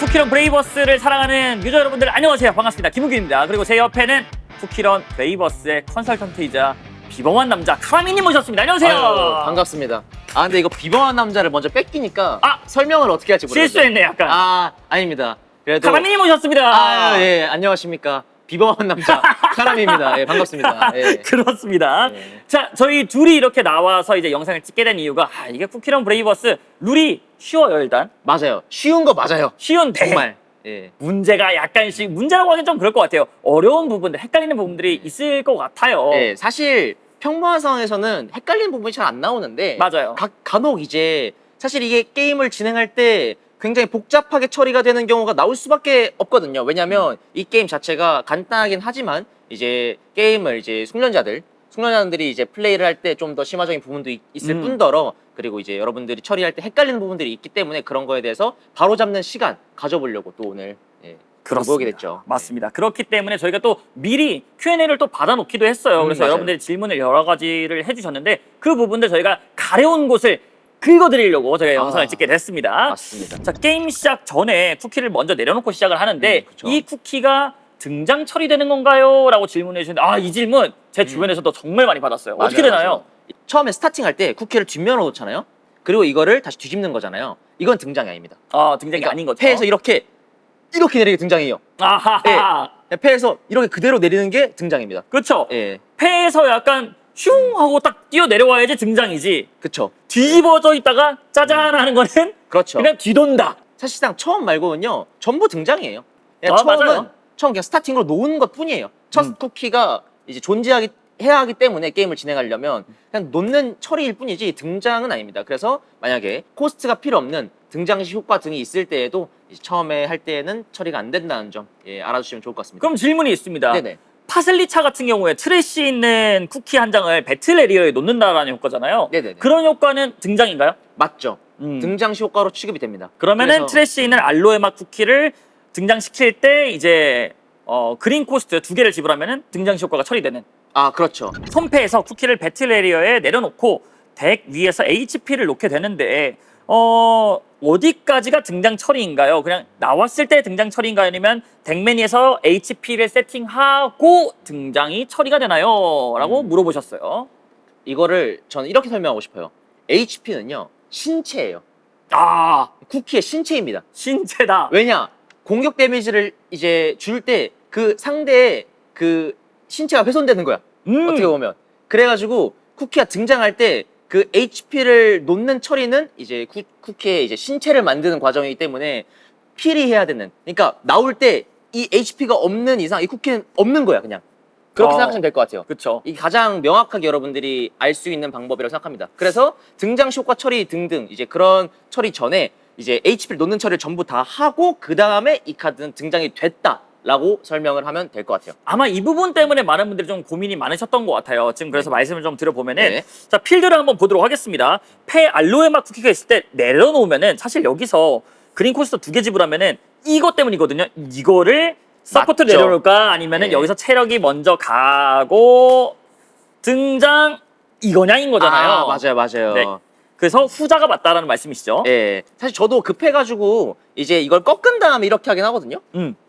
쿠키런 브레이버스를 사랑하는 유저 여러분들 안녕하세요. 반갑습니다. 김우규입니다. 그리고 제 옆에는 쿠키런 브레이버스의 컨설턴트이자 비범한 남자 카라미님 모셨습니다. 안녕하세요. 아유, 반갑습니다. 아 근데 이거 비범한 남자를 먼저 뺏기니까 설명을 어떻게 할지 모르겠어요. 실수했네 약간. 아닙니다. 그래도 카라미님 모셨습니다. 예, 안녕하십니까. 비범한 남자 카라미입니다. 예, 반갑습니다. 예. 그렇습니다. 예. 자, 저희 둘이 이렇게 나와서 이제 영상을 찍게 된 이유가 이게 쿠키런 브레이버스 룰이 쉬워요 일단. 맞아요. 쉬운 거 맞아요. 쉬운데 정말. 예. 문제가 약간씩 문제라고 하긴 좀 그럴 것 같아요. 어려운 부분들, 헷갈리는 부분들이 있을 것 같아요. 예, 사실 평범한 상황에서는 헷갈리는 부분이 잘 안 나오는데 맞아요. 간혹 이제 사실 이게 게임을 진행할 때 굉장히 복잡하게 처리가 되는 경우가 나올 수밖에 없거든요. 왜냐하면 이 게임 자체가 간단하긴 하지만 이제 게임을 이제 숙련자들이 이제 플레이를 할 때 좀 더 심화적인 부분도 있을 뿐더러 그리고 이제 여러분들이 처리할 때 헷갈리는 부분들이 있기 때문에 그런 거에 대해서 바로 잡는 시간 가져보려고 또 오늘 모이게 됐죠. 맞습니다. 그렇기 때문에 저희가 또 미리 Q&A를 또 받아놓기도 했어요. 그래서 맞아요. 여러분들이 질문을 여러 가지를 해주셨는데 그 부분들 저희가 가려운 곳을 긁어드리려고 저희가 영상을 찍게 됐습니다. 맞습니다. 자, 게임 시작 전에 쿠키를 먼저 내려놓고 시작을 하는데 그쵸. 이 쿠키가 등장 처리되는 건가요? 라고 질문해 주셨는데 이 질문 제 주변에서도 정말 많이 받았어요. 어떻게 맞아요, 되나요? 맞아요. 처음에 스타팅할 때 쿠키를 뒷면으로 놓잖아요. 그리고 이거를 다시 뒤집는 거잖아요. 이건 등장이 아닙니다. 등장이 그러니까 아닌 거죠. 패에서 이렇게 내리게 등장해요. 아하하. 패에서 이렇게 그대로 내리는 게 등장입니다. 그렇죠. 예, 패에서 약간 슝 하고 딱 뛰어 내려와야지 등장이지. 그쵸. 뒤집어져 있다가 짜잔 하는 거는 그렇죠. 그냥 뒤돈다. 사실상 처음 말고는요 전부 등장이에요. 그냥 맞아요. 처음 그냥 스타팅으로 놓은 것 뿐이에요. 첫 쿠키가 이제 해야 하기 때문에 게임을 진행하려면 그냥 놓는 처리일 뿐이지 등장은 아닙니다. 그래서 만약에 코스트가 필요 없는 등장시 효과 등이 있을 때에도 이제 처음에 할 때에는 처리가 안 된다는 점 알아주시면 좋을 것 같습니다. 그럼 질문이 있습니다. 네네. 파슬리차 같은 경우에 트래쉬 있는 쿠키 한 장을 배틀 에리어에 놓는다라는 효과잖아요. 네네네. 그런 효과는 등장인가요? 맞죠. 등장시 효과로 취급이 됩니다. 그러면은 그래서 트래쉬 있는 알로에 맛 쿠키를 등장시킬 때 이제 그린 코스트 2개를 지불하면은 등장시 효과가 처리되는. 그렇죠. 손패에서 쿠키를 배틀 에리어에 내려놓고 덱 위에서 HP를 놓게 되는데 어디까지가 등장 처리인가요? 그냥 나왔을 때 등장 처리인가요? 아니면 덱 메뉴에서 HP를 세팅하고 등장이 처리가 되나요? 라고 물어보셨어요. 이거를 저는 이렇게 설명하고 싶어요. HP는요 신체예요. 쿠키의 신체입니다. 신체다. 왜냐? 공격 데미지를 이제 줄 때 그 상대의 그 신체가 훼손되는 거야. 어떻게 보면. 그래가지고 쿠키가 등장할 때 그 HP를 놓는 처리는 이제 쿠키의 이제 신체를 만드는 과정이기 때문에 필히 해야 되는. 그러니까 나올 때 이 HP가 없는 이상 이 쿠키는 없는 거야, 그냥. 그렇게 생각하시면 될 것 같아요. 그렇죠. 이게 가장 명확하게 여러분들이 알 수 있는 방법이라고 생각합니다. 그래서 등장 효과 처리 등등 이제 그런 처리 전에 이제 HP를 놓는 처리를 전부 다 하고 그 다음에 이 카드는 등장이 됐다라고 설명을 하면 될 것 같아요. 아마 이 부분 때문에 많은 분들이 좀 고민이 많으셨던 것 같아요. 지금 그래서 말씀을 좀 드려보면은 네. 자, 필드를 한번 보도록 하겠습니다. 패 알로에 맛 쿠키가 있을 때 내려놓으면은 사실 여기서 그린 코스트 2개 지불하면은 이것 때문이거든요. 이거를 서포트를 맞죠. 내려놓을까 아니면은 네. 여기서 체력이 먼저 가고 등장 이거냐인 거잖아요. 맞아요. 네. 그래서 후자가 맞다라는 말씀이시죠. 예. 사실 저도 급해가지고 이제 이걸 꺾은 다음에 이렇게 하긴 하거든요.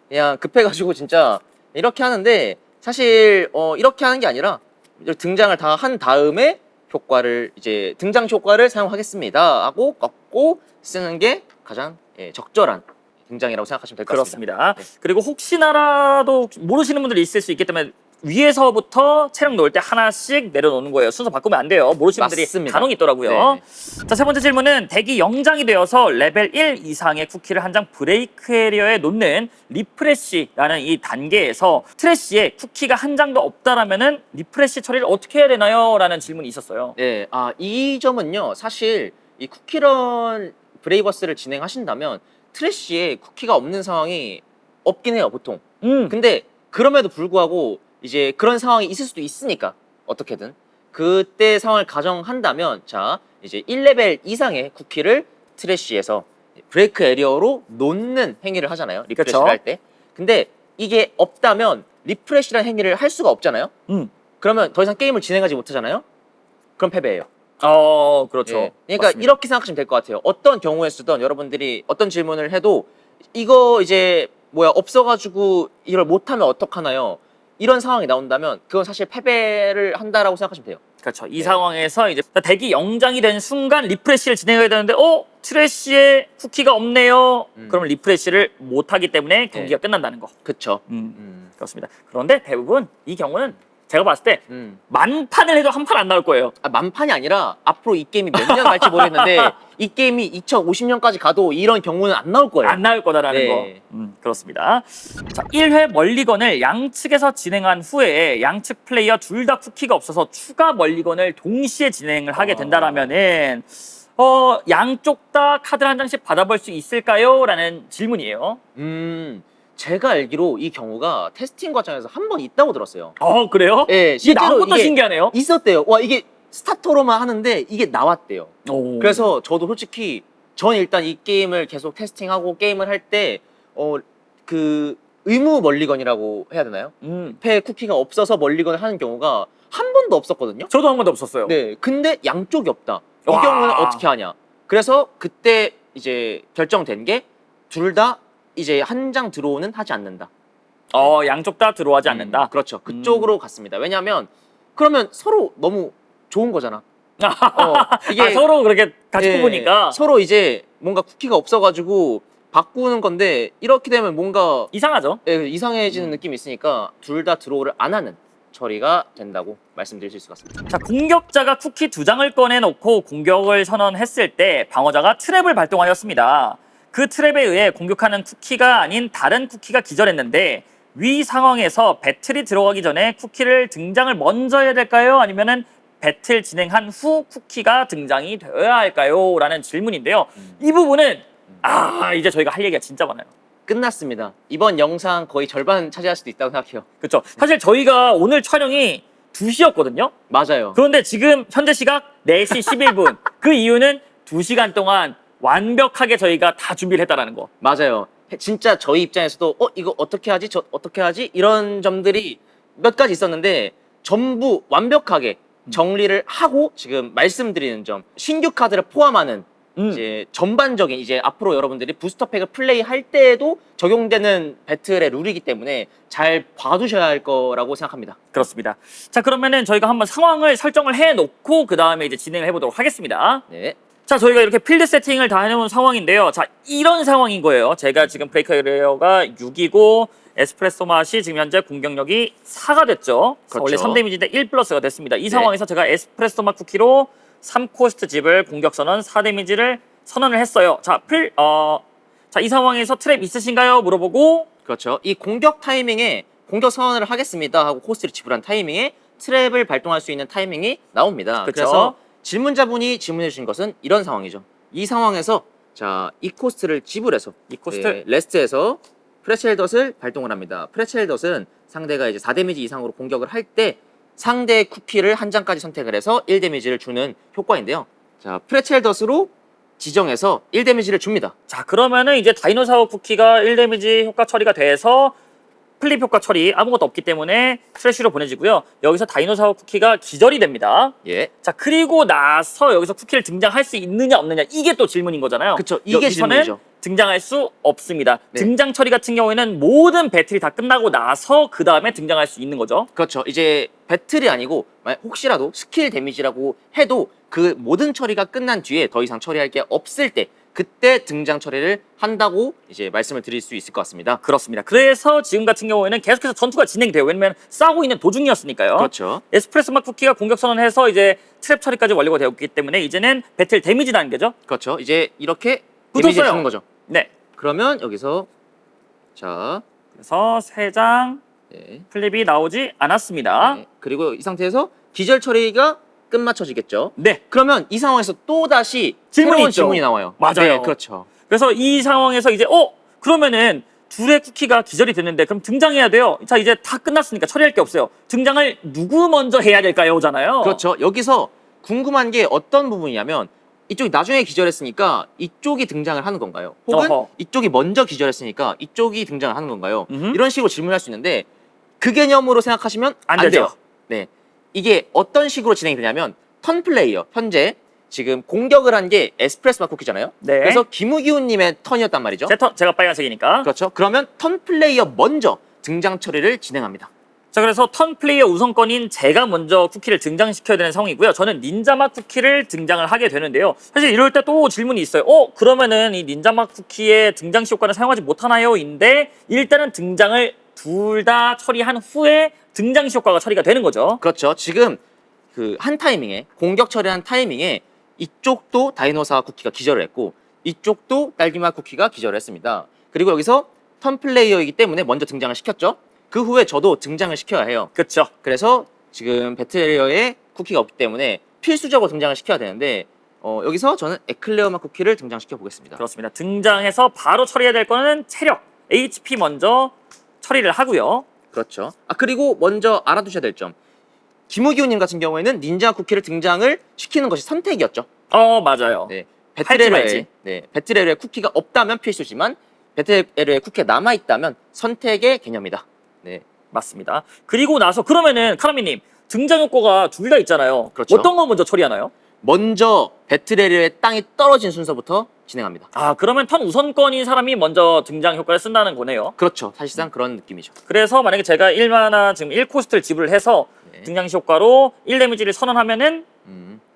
그냥 급해가지고 진짜 이렇게 하는데 사실 이렇게 하는 게 아니라 등장을 다 한 다음에 효과를 이제 등장 효과를 사용하겠습니다 하고 꺾고 쓰는 게 가장 적절한 등장이라고 생각하시면 될 것 같습니다. 그렇습니다. 그리고 혹시나라도 모르시는 분들이 있을 수 있기 때문에 위에서부터 체력 놓을 때 하나씩 내려놓는 거예요. 순서 바꾸면 안 돼요. 모르시는 분들이 맞습니다. 간혹 있더라고요. 네. 자, 세 번째 질문은 덱이 0장이 되어서 레벨 1 이상의 쿠키를 한 장 브레이크 에리어에 놓는 리프레쉬라는 이 단계에서 트래쉬에 쿠키가 한 장도 없다라면은 리프레쉬 처리를 어떻게 해야 되나요? 라는 질문이 있었어요. 네, 이 점은요, 사실 이 쿠키런 브레이버스를 진행하신다면 트래쉬에 쿠키가 없는 상황이 없긴 해요, 보통. 근데 그럼에도 불구하고 이제 그런 상황이 있을 수도 있으니까 어떻게든 그때 상황을 가정한다면 자 이제 1레벨 이상의 쿠키를 트래쉬에서 브레이크 에리어로 놓는 행위를 하잖아요, 리프레시를 할 때. 근데 이게 없다면 리프레시라는 행위를 할 수가 없잖아요. 그러면 더 이상 게임을 진행하지 못하잖아요. 그럼 패배예요. 그렇죠. 예. 그러니까 맞습니다. 이렇게 생각하시면 될 것 같아요. 어떤 경우에 쓰던 여러분들이 어떤 질문을 해도 이거 이제 없어가지고 이걸 못하면 어떡하나요? 이런 상황이 나온다면 그건 사실 패배를 한다라고 생각하시면 돼요. 그렇죠. 이 상황에서 이제 덱이 영장이 된 순간 리프레시를 진행해야 되는데 트래쉬에 쿠키가 없네요. 그러면 리프레시를 못하기 때문에 경기가 끝난다는 거. 그쵸. 그렇습니다. 그런데 대부분 이 경우는 제가 봤을 때 음. 만판을 해도 한 판 안 나올 거예요. 만판이 아니라 앞으로 이 게임이 몇 년 갈지 모르겠는데 이 게임이 2050년까지 가도 이런 경우는 안 나올 거예요. 안 나올 거다라는 네. 거. 그렇습니다. 자, 1회 멀리건을 양측에서 진행한 후에 양측 플레이어 둘 다 쿠키가 없어서 추가 멀리건을 동시에 진행을 하게 된다라면은 양쪽 다 카드를 한 장씩 받아볼 수 있을까요? 라는 질문이에요. 제가 알기로 이 경우가 테스팅 과정에서 한 번 있다고 들었어요. 그래요? 네, 이게 나온 것도 신기하네요. 있었대요. 와, 이게 스타터로만 하는데 이게 나왔대요. 오. 그래서 저도 솔직히 전 일단 이 게임을 계속 테스팅하고 게임을 할 때 그 의무 멀리건이라고 해야 되나요? 패 쿠키가 없어서 멀리건을 하는 경우가 한 번도 없었거든요. 저도 한 번도 없었어요. 네, 근데 양쪽이 없다. 이 와. 경우는 어떻게 하냐? 그래서 그때 이제 결정된 게 둘 다 이제 한 장 드로우는 하지 않는다. 양쪽 다 들어가지 않는다. 그렇죠. 그쪽으로 갔습니다. 왜냐하면 그러면 서로 너무 좋은 거잖아. 이게 서로 그렇게 같이 뽑으니까 서로 이제 뭔가 쿠키가 없어가지고 바꾸는 건데 이렇게 되면 뭔가 이상하죠. 이상해지는 느낌이 있으니까 둘 다 드로우를 안 하는 처리가 된다고 말씀드릴 수 있을 것 같습니다. 자, 공격자가 쿠키 2장을 꺼내놓고 공격을 선언했을 때 방어자가 트랩을 발동하였습니다. 그 트랩에 의해 공격하는 쿠키가 아닌 다른 쿠키가 기절했는데 위 상황에서 배틀이 들어가기 전에 쿠키를 등장을 먼저 해야 될까요? 아니면은 배틀 진행한 후 쿠키가 등장이 되어야 할까요? 라는 질문인데요. 이 부분은 이제 저희가 할 얘기가 진짜 많아요. 끝났습니다. 이번 영상 거의 절반 차지할 수도 있다고 생각해요. 그렇죠. 사실 저희가 오늘 촬영이 2시였거든요. 맞아요. 그런데 지금 현재 시각 4시 11분. 그 이유는 2시간 동안 완벽하게 저희가 다 준비를 했다라는 거. 맞아요. 진짜 저희 입장에서도 이거 어떻게 하지? 저 어떻게 하지? 이런 점들이 몇 가지 있었는데 전부 완벽하게 정리를 하고 지금 말씀드리는 점, 신규 카드를 포함하는 이제 전반적인 이제 앞으로 여러분들이 부스터팩을 플레이할 때에도 적용되는 배틀의 룰이기 때문에 잘 봐두셔야 할 거라고 생각합니다. 그렇습니다. 자, 그러면은 저희가 한번 상황을 설정을 해놓고 그 다음에 이제 진행을 해보도록 하겠습니다. 네. 자, 저희가 이렇게 필드 세팅을 다 해놓은 상황인데요. 자, 이런 상황인 거예요. 제가 지금 브레이크 에리어가 6이고 에스프레소 맛이 지금 현재 공격력이 4가 됐죠. 그렇죠. 원래 3데미지인데 1 플러스가 됐습니다. 이 상황에서 제가 에스프레소 맛 쿠키로 3코스트 집을 공격 선언 4데미지를 선언을 했어요. 자, 이 상황에서 트랩 있으신가요? 물어보고 그렇죠. 이 공격 타이밍에 공격 선언을 하겠습니다 하고 코스트를 지불한 타이밍에 트랩을 발동할 수 있는 타이밍이 나옵니다. 그쵸. 그래서 질문자분이 질문해 주신 것은 이런 상황이죠. 이 상황에서 자, 이 코스트를 지불해서 이 코스트 레스트에서 프레첼덧을 발동을 합니다. 프레첼덧은 상대가 이제 4데미지 이상으로 공격을 할 때 상대의 쿠키를 한 장까지 선택을 해서 1데미지를 주는 효과인데요. 자, 프레첼덧으로 지정해서 1데미지를 줍니다. 자, 그러면은 이제 다이노사워 쿠키가 1데미지 효과 처리가 돼서 플립 효과 처리 아무것도 없기 때문에 트래쉬로 보내지고요. 여기서 다이노사워 쿠키가 기절이 됩니다. 예. 자, 그리고 나서 여기서 쿠키를 등장할 수 있느냐 없느냐 이게 또 질문인 거잖아요. 그쵸, 이게 여기서는 질문이죠. 등장할 수 없습니다. 네. 등장 처리 같은 경우에는 모든 배틀이 다 끝나고 나서 그 다음에 등장할 수 있는 거죠. 그렇죠. 이제 배틀이 아니고 만약 혹시라도 스킬 데미지라고 해도 그 모든 처리가 끝난 뒤에 더 이상 처리할 게 없을 때 그때 등장 처리를 한다고 이제 말씀을 드릴 수 있을 것 같습니다. 그렇습니다. 그래서 지금 같은 경우에는 계속해서 전투가 진행돼요. 왜냐면 싸우고 있는 도중이었으니까요. 그렇죠. 에스프레소 맛 쿠키가 공격 선언해서 이제 트랩 처리까지 완료가 되었기 때문에 이제는 배틀 데미지 단계죠. 그렇죠. 이제 이렇게 붙었어요. 데미지를 주는 거죠. 네. 그러면 여기서 자, 그래서 3장 네. 플립이 나오지 않았습니다. 네. 그리고 이 상태에서 기절 처리가 끝마쳐지겠죠. 네. 그러면 이 상황에서 또 다시 질문이 새로운 있죠. 질문이 나와요. 맞아요. 네, 그렇죠. 그래서 이 상황에서 이제 그러면은 둘의 쿠키가 기절이 됐는데 그럼 등장해야 돼요. 자, 이제 다 끝났으니까 처리할 게 없어요. 등장을 누구 먼저 해야 될까요?잖아요. 그렇죠. 여기서 궁금한 게 어떤 부분이냐면 이쪽이 나중에 기절했으니까 이쪽이 등장을 하는 건가요? 혹은 어허. 이쪽이 먼저 기절했으니까 이쪽이 등장을 하는 건가요? 음흠. 이런 식으로 질문할 수 있는데 그 개념으로 생각하시면 안 안 되죠. 돼요. 네, 이게 어떤 식으로 진행이 되냐면 턴 플레이어 현재 지금 공격을 한 게 에스프레소 맛 쿠키잖아요. 네. 그래서 김우기훈님의 턴이었단 말이죠. 제 턴, 제가 빨간색이니까. 그렇죠. 그러면 턴 플레이어 먼저 등장 처리를 진행합니다. 자, 그래서 턴 플레이어 우선권인 제가 먼저 쿠키를 등장시켜야 되는 상황이고요. 저는 닌자맛 쿠키를 등장을 하게 되는데요. 사실 이럴 때 또 질문이 있어요. 그러면은 이 닌자맛 쿠키의 등장시 효과는 사용하지 못하나요? 인데 일단은 등장을 둘 다 처리한 후에 등장시 효과가 처리가 되는 거죠. 그렇죠. 지금 그 한 타이밍에 공격 처리한 타이밍에 이쪽도 다이노사 쿠키가 기절을 했고 이쪽도 딸기맛 쿠키가 기절을 했습니다. 그리고 여기서 턴 플레이어이기 때문에 먼저 등장을 시켰죠. 그 후에 저도 등장을 시켜야 해요. 그렇죠. 그래서 지금 배틀에리어에 쿠키가 없기 때문에 필수적으로 등장을 시켜야 되는데 여기서 저는 에클레어 맛 쿠키를 등장시켜 보겠습니다. 그렇습니다. 등장해서 바로 처리해야 될 거는 체력, HP 먼저 처리를 하고요. 그렇죠. 그리고 먼저 알아두셔야 될 점. 김우기훈님 같은 경우에는 닌자 쿠키를 등장을 시키는 것이 선택이었죠. 맞아요. 네. 할지 말지. 배틀에리어에 쿠키가 없다면 필수지만 배틀에리어에 쿠키가 남아 있다면 선택의 개념이다. 네. 맞습니다. 그리고 나서 그러면은 카라미님 등장 효과가 둘 다 있잖아요. 그렇죠. 어떤 거 먼저 처리하나요? 먼저 배틀에리어의 땅이 떨어진 순서부터 진행합니다. 그러면 턴 우선권인 사람이 먼저 등장 효과를 쓴다는 거네요. 그렇죠. 사실상 그런 느낌이죠. 그래서 만약에 제가 1마나 지금 1코스트를 지불을 해서 네. 등장시 효과로 1 데미지를 선언하면은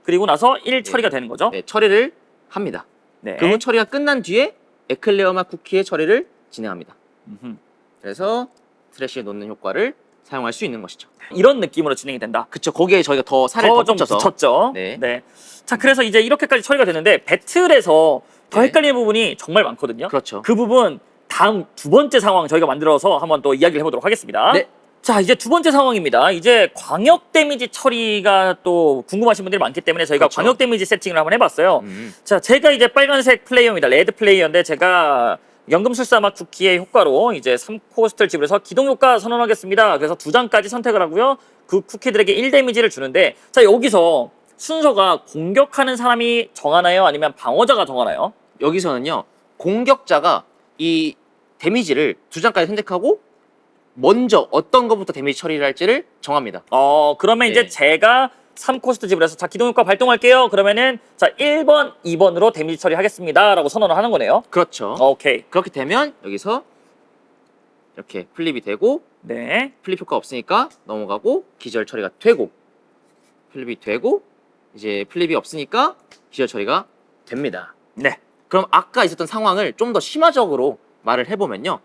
그리고 나서 1 처리가 되는 거죠. 네, 처리를 합니다. 네. 그 후 처리가 끝난 뒤에 에클레어 맛 쿠키의 처리를 진행합니다. 음흠. 그래서 트래쉬에 놓는 효과를 사용할 수 있는 것이죠. 이런 느낌으로 진행이 된다. 그쵸. 거기에 저희가 더 살을 더 좀 붙여서 붙였죠. 네. 자, 그래서 이제 이렇게까지 처리가 되는데 배틀에서 더 네. 헷갈리는 부분이 정말 많거든요. 그렇죠. 그 부분 다음 두 번째 상황 저희가 만들어서 한번 또 이야기를 해보도록 하겠습니다. 네. 자, 이제 두 번째 상황입니다. 이제 광역 데미지 처리가 또 궁금하신 분들이 많기 때문에 저희가 그렇죠. 광역 데미지 세팅을 한번 해봤어요. 자, 제가 이제 빨간색 플레이어입니다. 레드 플레이어인데 제가 연금술사맛 쿠키의 효과로 이제 3코스트를 지불해서 기동 효과 선언하겠습니다. 그래서 2장까지 선택을 하고요. 그 쿠키들에게 1 데미지를 주는데 자, 여기서 순서가 공격하는 사람이 정하나요? 아니면 방어자가 정하나요? 여기서는요. 공격자가 이 데미지를 2장까지 선택하고 먼저 어떤 것부터 데미지 처리를 할지를 정합니다. 그러면 네. 이제 제가 3코스트 지불해서 자, 기동 효과 발동할게요. 그러면은 자, 1번, 2번으로 데미지 처리하겠습니다. 라고 선언을 하는 거네요. 그렇죠. 오케이. 그렇게 되면 여기서 이렇게 플립이 되고 네. 플립 효과 없으니까 넘어가고 기절 처리가 되고 플립이 되고 이제 플립이 없으니까 기절 처리가 됩니다. 네. 그럼 아까 있었던 상황을 좀 더 심화적으로 말을 해보면요.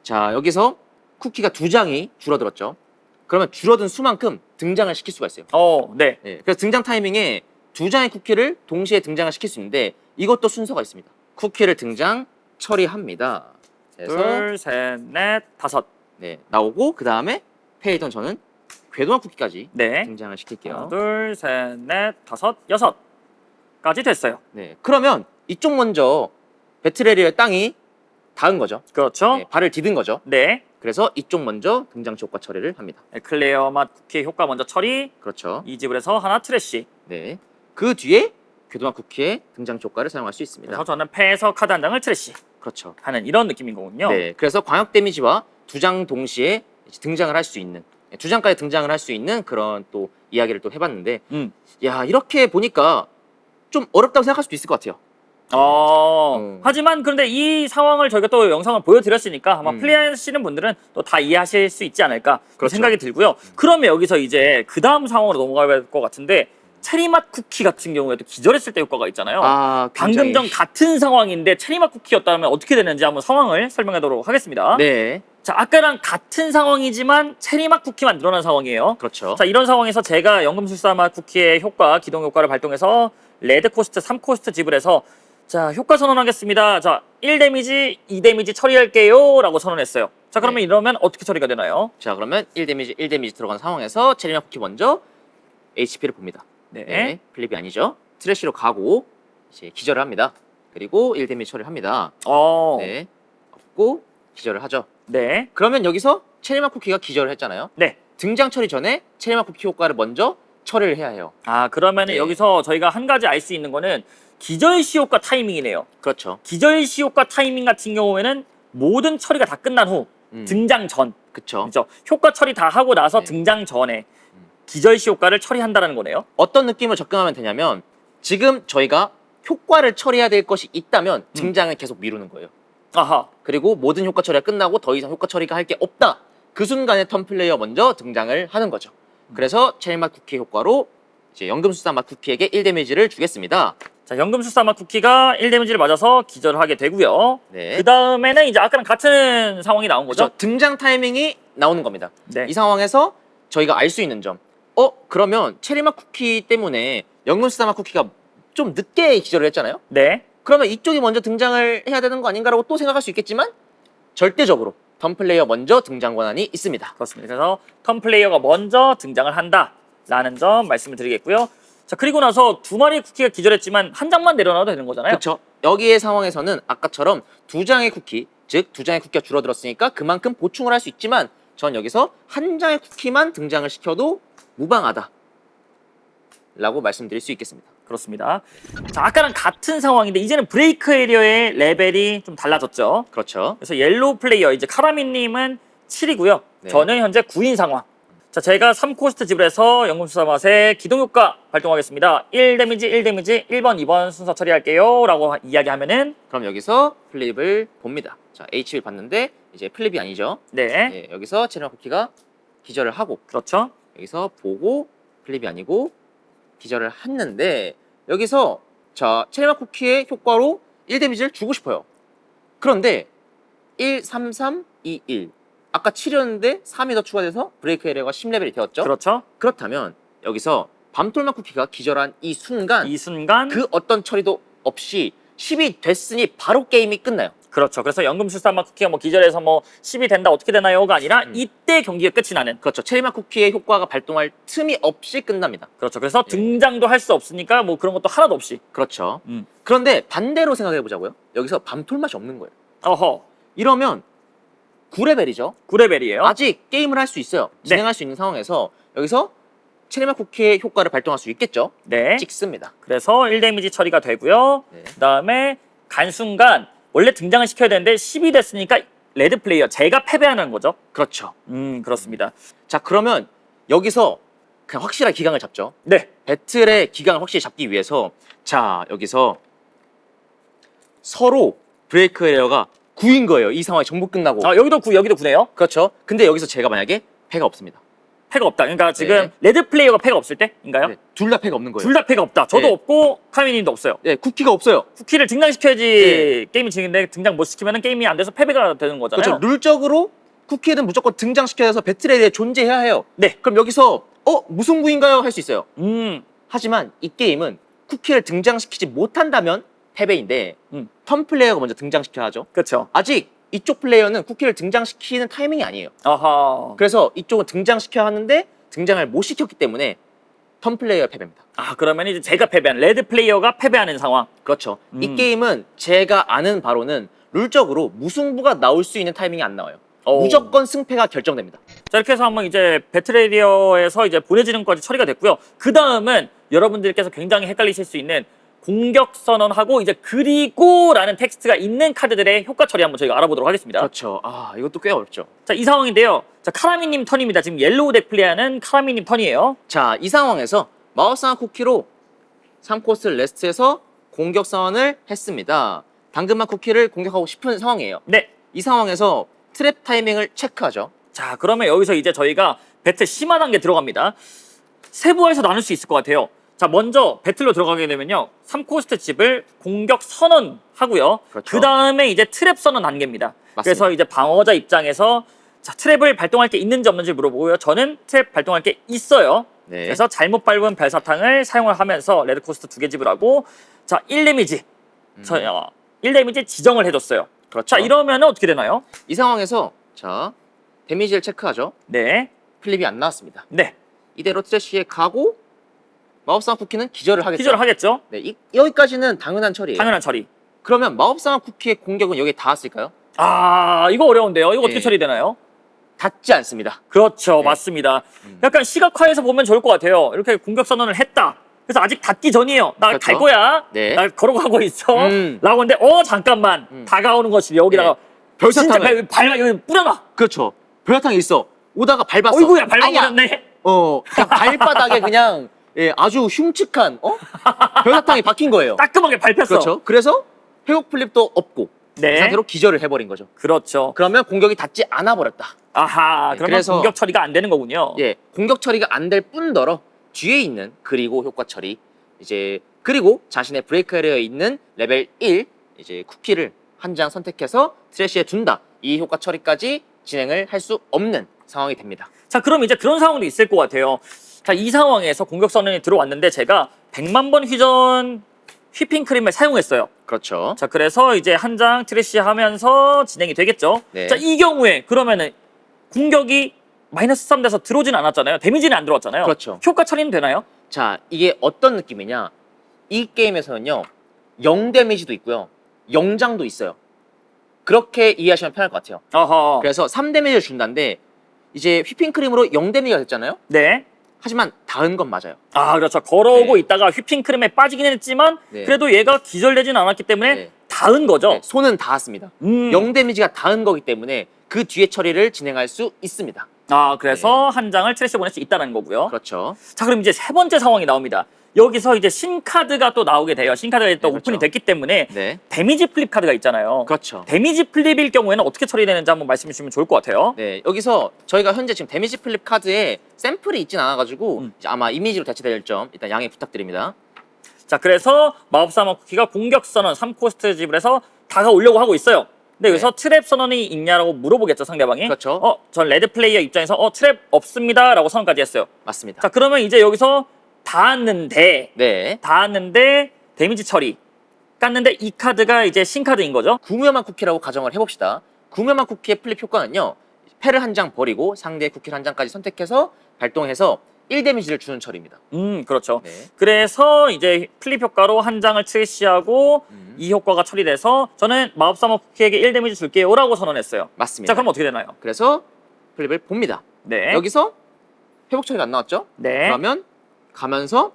자, 여기서 쿠키가 2장이 줄어들었죠. 그러면 줄어든 수만큼 등장을 시킬 수가 있어요. 네. 네, 그래서 등장 타이밍에 2장의 쿠키를 동시에 등장을 시킬 수 있는데 이것도 순서가 있습니다. 쿠키를 등장 처리합니다. 그래서 둘, 셋, 넷, 다섯. 네, 나오고 그 다음에 페이던 저는 궤도한 쿠키까지 네. 등장을 시킬게요. 하나, 둘, 셋, 넷, 다섯, 여섯까지 됐어요. 네, 그러면 이쪽 먼저 배틀에리어의 땅이 닿은 거죠. 그렇죠? 네, 발을 디딘 거죠. 네. 그래서 이쪽 먼저 등장시 효과 처리를 합니다. 에클레어 맛 쿠키의 효과 먼저 처리. 그렇죠. 이 지불해서 하나 트래쉬. 네, 그 뒤에 궤도한 쿠키의 등장 효과를 사용할 수 있습니다. 그래서 저는 패에서 카드 한 장을 트래쉬 그렇죠. 하는 이런 느낌인 거군요. 네, 그래서 광역 데미지와 2장 동시에 이제 등장을 할 수 있는 2장까지 등장을 할 수 있는 그런 또 이야기를 또 해봤는데 야, 이렇게 보니까 좀 어렵다고 생각할 수도 있을 것 같아요. 하지만 그런데 이 상황을 저희가 또 영상을 보여드렸으니까 아마 플레이하시는 분들은 또 다 이해하실 수 있지 않을까 그런 그렇죠. 생각이 들고요. 그러면 여기서 이제 그 다음 상황으로 넘어가야 될 것 같은데 체리맛 쿠키 같은 경우에도 기절했을 때 효과가 있잖아요. 방금 굉장히... 전 같은 상황인데 체리맛 쿠키였다면 어떻게 되는지 한번 상황을 설명하도록 하겠습니다. 네, 자, 아까랑 같은 상황이지만 체리맛 쿠키만 늘어난 상황이에요. 그렇죠. 자, 이런 상황에서 제가 연금술사맛 쿠키의 효과, 기동 효과를 발동해서 레드 코스트, 3코스트 지불해서 자, 효과 선언하겠습니다. 자, 1 데미지, 2 데미지 처리할게요. 라고 선언했어요. 자, 그러면 네. 이러면 어떻게 처리가 되나요? 자, 그러면 1 데미지 들어간 상황에서 체리맛 쿠키 먼저 HP를 봅니다. 네. 플립이 아니죠. 트래쉬로 가고 이제 기절을 합니다. 그리고 1 데미지 처리를 합니다. 네, 없고 기절을 하죠. 네. 그러면 여기서 체리맛 쿠키가 기절을 했잖아요. 네. 등장 처리 전에 체리맛 쿠키 효과를 먼저 처리를 해야 해요. 그러면 네. 여기서 저희가 한 가지 알 수 있는 거는 기절시 효과 타이밍이네요. 그렇죠. 기절시 효과 타이밍 같은 경우에는 모든 처리가 다 끝난 후 등장 전. 그렇죠. 그렇죠. 효과 처리 다 하고 나서 네. 등장 전에 기절시 효과를 처리한다는 거네요. 어떤 느낌으로 접근하면 되냐면 지금 저희가 효과를 처리해야 될 것이 있다면 등장을 계속 미루는 거예요. 아하. 그리고 모든 효과 처리가 끝나고 더 이상 효과 처리가 할 게 없다. 그 순간에 턴플레이어 먼저 등장을 하는 거죠. 그래서 체리맛 쿠키 효과로 이제 연금술사 맛 쿠키에게 1데미지를 주겠습니다. 자, 연금술사 맛 쿠키가 1데미지를 맞아서 기절을 하게 되고요. 네. 그 다음에는 이제 아까랑 같은 상황이 나온 거죠. 그렇죠. 등장 타이밍이 나오는 겁니다. 네. 이 상황에서 저희가 알 수 있는 점. 그러면 체리맛 쿠키 때문에 연금술사 맛 쿠키가 좀 늦게 기절을 했잖아요. 네. 그러면 이쪽이 먼저 등장을 해야 되는 거 아닌가라고 또 생각할 수 있겠지만 절대적으로 턴플레이어 먼저 등장 권한이 있습니다. 그렇습니다. 그래서 턴플레이어가 먼저 등장을 한다라는 점 말씀을 드리겠고요. 자, 그리고 나서 두 마리의 쿠키가 기절했지만 한 장만 내려놔도 되는 거잖아요. 그렇죠. 여기의 상황에서는 아까처럼 두 장의 쿠키, 즉 두 장의 쿠키가 줄어들었으니까 그만큼 보충을 할 수 있지만 전 여기서 한 장의 쿠키만 등장을 시켜도 무방하다 라고 말씀드릴 수 있겠습니다. 그렇습니다. 자, 아까랑 같은 상황인데 이제는 브레이크 에리어의 레벨이 좀 달라졌죠. 그렇죠. 그래서 옐로우 플레이어 이제 카라미님은 7이고요. 네. 저는 현재 9인 상황. 자, 제가 3코스트 지불해서 연금술사 맛의 기동 효과 발동하겠습니다. 1데미지, 1데미지, 1번, 2번 순서 처리할게요. 라고 이야기하면은 그럼 여기서 플립을 봅니다. 자, H를 봤는데 이제 플립이 아니죠. 네. 네, 여기서 체리맛 쿠키가 기절을 하고 그렇죠. 여기서 보고 플립이 아니고 기절을 했는데 여기서 자 체리맛 쿠키의 효과로 1데미지를 주고 싶어요. 그런데 1, 3, 3, 2, 1 아까 7이었는데 3이 더 추가돼서 브레이크 에리어가 10레벨이 되었죠. 그렇죠. 그렇다면 여기서 밤톨맛 쿠키가 기절한 이 순간 이 순간 그 어떤 처리도 없이 10이 됐으니 바로 게임이 끝나요. 그렇죠. 그래서 연금술사 맛 쿠키가 뭐 기절해서 뭐 10이 된다 어떻게 되나요가 아니라 이때 경기가 끝이 나는. 그렇죠. 체리맛 쿠키의 효과가 발동할 틈이 없이 끝납니다. 그렇죠. 그래서 예. 등장도 할 수 없으니까 뭐 그런 것도 하나도 없이. 그렇죠. 그런데 반대로 생각해 보자고요. 여기서 밤톨맛이 없는 거예요. 어허. 이러면 9레벨이죠. 9레벨이에요. 아직 게임을 할 수 있어요. 진행할 수 있는 상황에서 여기서 체리맛 쿠키의 효과를 발동할 수 있겠죠. 네. 찍습니다. 그래서 1데미지 처리가 되고요. 네. 그다음에 간 순간 원래 등장을 시켜야 되는데 10이 됐으니까 레드 플레이어 제가 패배하는 거죠. 그렇죠. 그렇습니다. 자 그러면 여기서 그냥 확실하게 기강을 잡죠. 네. 배틀의 기강을 확실히 잡기 위해서 자 여기서 서로 브레이크 에리어가 9인 거예요. 이 상황이 전부 끝나고. 아, 여기도 9, 여기도 9네요. 그렇죠. 근데 여기서 제가 만약에 패가 없습니다. 패가 없다. 그러니까 지금 네. 레드 플레이어가 패가 없을 때인가요? 네, 둘 다 패가 없는 거예요. 둘 다 패가 없다. 저도 네. 없고 카미님도 없어요. 네, 쿠키가 없어요. 쿠키를 등장시켜야지 게임이 진행되는데 등장 못 시키면 게임이 안 돼서 패배가 되는 거잖아요. 그렇죠. 룰적으로 쿠키는 무조건 등장시켜야 해서 배틀에 대해 존재해야 해요. 네. 그럼 여기서 무승부인가요? 할 수 있어요. 음. 하지만 이 게임은 쿠키를 등장시키지 못한다면 패배인데 턴 플레이어가 먼저 등장시켜야 하죠. 그렇죠. 아직 이쪽 플레이어는 쿠키를 등장시키는 타이밍이 아니에요. 아하. 그래서 이쪽은 등장시켜야 하는데 등장을 못 시켰기 때문에 턴 플레이어가 패배입니다. 아, 그러면 이제 제가 패배한 레드 플레이어가 패배하는 상황. 그렇죠. 이 게임은 제가 아는 바로는 룰적으로 무승부가 나올 수 있는 타이밍이 안 나와요. 오. 무조건 승패가 결정됩니다. 자, 이렇게 해서 한번 이제 배틀에리어에서 이제 보내지는 것까지 처리가 됐고요. 그 다음은 여러분들께서 굉장히 헷갈리실 수 있는 공격 선언하고 이제 그리고라는 텍스트가 있는 카드들의 효과 처리 한번 저희가 알아보도록 하겠습니다. 그렇죠. 이것도 꽤 어렵죠. 자, 이 상황인데요. 자, 카라미님 턴입니다. 지금 옐로우 덱 플레이하는 카라미님 턴이에요. 자, 이 상황에서 마우스와 쿠키로 3코스 레스트에서 공격 선언을 했습니다. 당근맛 쿠키를 공격하고 싶은 상황이에요. 네. 이 상황에서 트랩 타이밍을 체크하죠. 자, 그러면 여기서 이제 저희가 배틀 심화 단계 들어갑니다. 세부화해서 나눌 수 있을 것 같아요. 자, 먼저 배틀로 들어가게 되면요. 3코스트 집을 공격 선언하고요. 그렇죠. 그 다음에 이제 트랩 선언 단계입니다. 맞습니다. 그래서 이제 방어자 입장에서 자, 트랩을 발동할 게 있는지 없는지 물어보고요. 저는 트랩 발동할 게 있어요. 네. 그래서 잘못 밟은 별사탕을 사용을 하면서 레드코스트 2개 지불하고 자, 1데미지. 1데미지 지정을 해줬어요. 그렇죠. 자, 이러면 어떻게 되나요? 이 상황에서 자 데미지를 체크하죠. 네. 플립이 안 나왔습니다. 네. 이대로 트래쉬에 가고 마법상한 쿠키는 기절을 하겠죠. 기절을 하겠죠. 네, 여기까지는 당연한 처리예요. 당연한 처리. 그러면 마법상한 쿠키의 공격은 여기에 닿았을까요? 아, 이거 어려운데요. 이거 어떻게 네. 처리되나요? 닿지 않습니다. 그렇죠. 네. 맞습니다. 약간 시각화해서 보면 좋을 것 같아요. 이렇게 공격 선언을 했다. 그래서 아직 닿기 전이에요. 나 갈 그렇죠. 거야. 네. 나 걸어가고 있어. 음. 라고 하는데 잠깐만. 다가오는 것이 여기다가 네. 진짜 별사탕을 여기 뿌려놔. 그렇죠. 별사탕이 있어. 오다가 밟았어. 어이구야, 아니야. 밟아버렸네. 그냥 발바닥에 그냥 예, 아주 흉측한 별사탕이 박힌 거예요. 따끔하게 밟혔어. 그렇죠. 그래서 회복 플립도 없고 네. 그 상태로 기절을 해버린 거죠. 그렇죠. 그러면 공격이 닿지 않아 버렸다. 아하, 네, 그러면 그래서- 공격 처리가 안 되는 거군요. 예, 공격 처리가 안 될 뿐더러 뒤에 있는 그리고 효과 처리 이제 그리고 자신의 브레이크 에리어에 있는 레벨 1 이제 쿠키를 한 장 선택해서 트래쉬에 둔다. 이 효과 처리까지 진행을 할 수 없는 상황이 됩니다. 자, 그럼 이제 그런 상황도 있을 것 같아요. 자, 이 상황에서 공격 선언이 들어왔는데 제가 100만 번 휘전 휘핑크림을 사용했어요. 그렇죠. 자, 그래서 이제 한 장 트래쉬 하면서 진행이 되겠죠. 네. 자, 이 경우에 그러면은 공격이 마이너스 3 돼서 들어오지는 않았잖아요. 데미지는 안 들어왔잖아요. 그렇죠. 효과 처리는 되나요? 자, 이게 어떤 느낌이냐? 이 게임에서는요, 0 데미지도 있고요, 0장도 있어요. 그렇게 이해하시면 편할 것 같아요. 어허. 그래서 3 데미지를 준다는데, 이제 휘핑크림으로 0 데미지가 됐잖아요? 네. 하지만 닿은 건 맞아요. 아, 그렇죠. 걸어오고 네. 있다가 휘핑크림에 빠지긴 했지만 네. 그래도 얘가 기절되진 않았기 때문에 네. 닿은 거죠. 네, 손은 닿았습니다. 0 데미지가 닿은 거기 때문에 그 뒤에 처리를 진행할 수 있습니다. 아, 그래서 한 장을 트래쉬 보낼 수 있다는 거고요. 그렇죠. 자, 그럼 이제 세 번째 상황이 나옵니다. 여기서 이제 신카드가 또 나오게 돼요. 신카드가 또 네, 오픈이 그렇죠. 됐기 때문에 네. 데미지 플립 카드가 있잖아요. 그렇죠. 데미지 플립일 경우에는 어떻게 처리되는지 한번 말씀해 주시면 좋을 것 같아요. 네, 여기서 저희가 현재 지금 데미지 플립 카드에 샘플이 있진 않아가지고 이제 아마 이미지로 대체될 점 일단 양해 부탁드립니다. 자, 그래서 마법사막 쿠키가 공격 선언 3코스트 지불해서 다가오려고 하고 있어요. 근데 여기서 트랩 선언이 있냐라고 물어보겠죠, 상대방이. 그렇죠. 전 레드 플레이어 입장에서 트랩 없습니다라고 선언까지 했어요. 맞습니다. 자, 그러면 이제 여기서 닿았는데 네. 데미지 처리 깠는데 이 카드가 이제 신카드인 거죠. 구매만 쿠키라고 가정을 해봅시다. 구매만 쿠키의 플립 효과는요, 패를 한 장 버리고 상대의 쿠키를 한 장까지 선택해서 발동해서 1 데미지를 주는 처리입니다. 그렇죠. 네. 그래서 이제 플립 효과로 한 장을 트래쉬하고 이 효과가 처리돼서 저는 마법사막 쿠키에게 1 데미지 줄게요라고 선언했어요. 맞습니다. 자, 그럼 어떻게 되나요? 그래서 플립을 봅니다. 네. 여기서 회복 처리가 안 나왔죠? 네. 그러면 가면서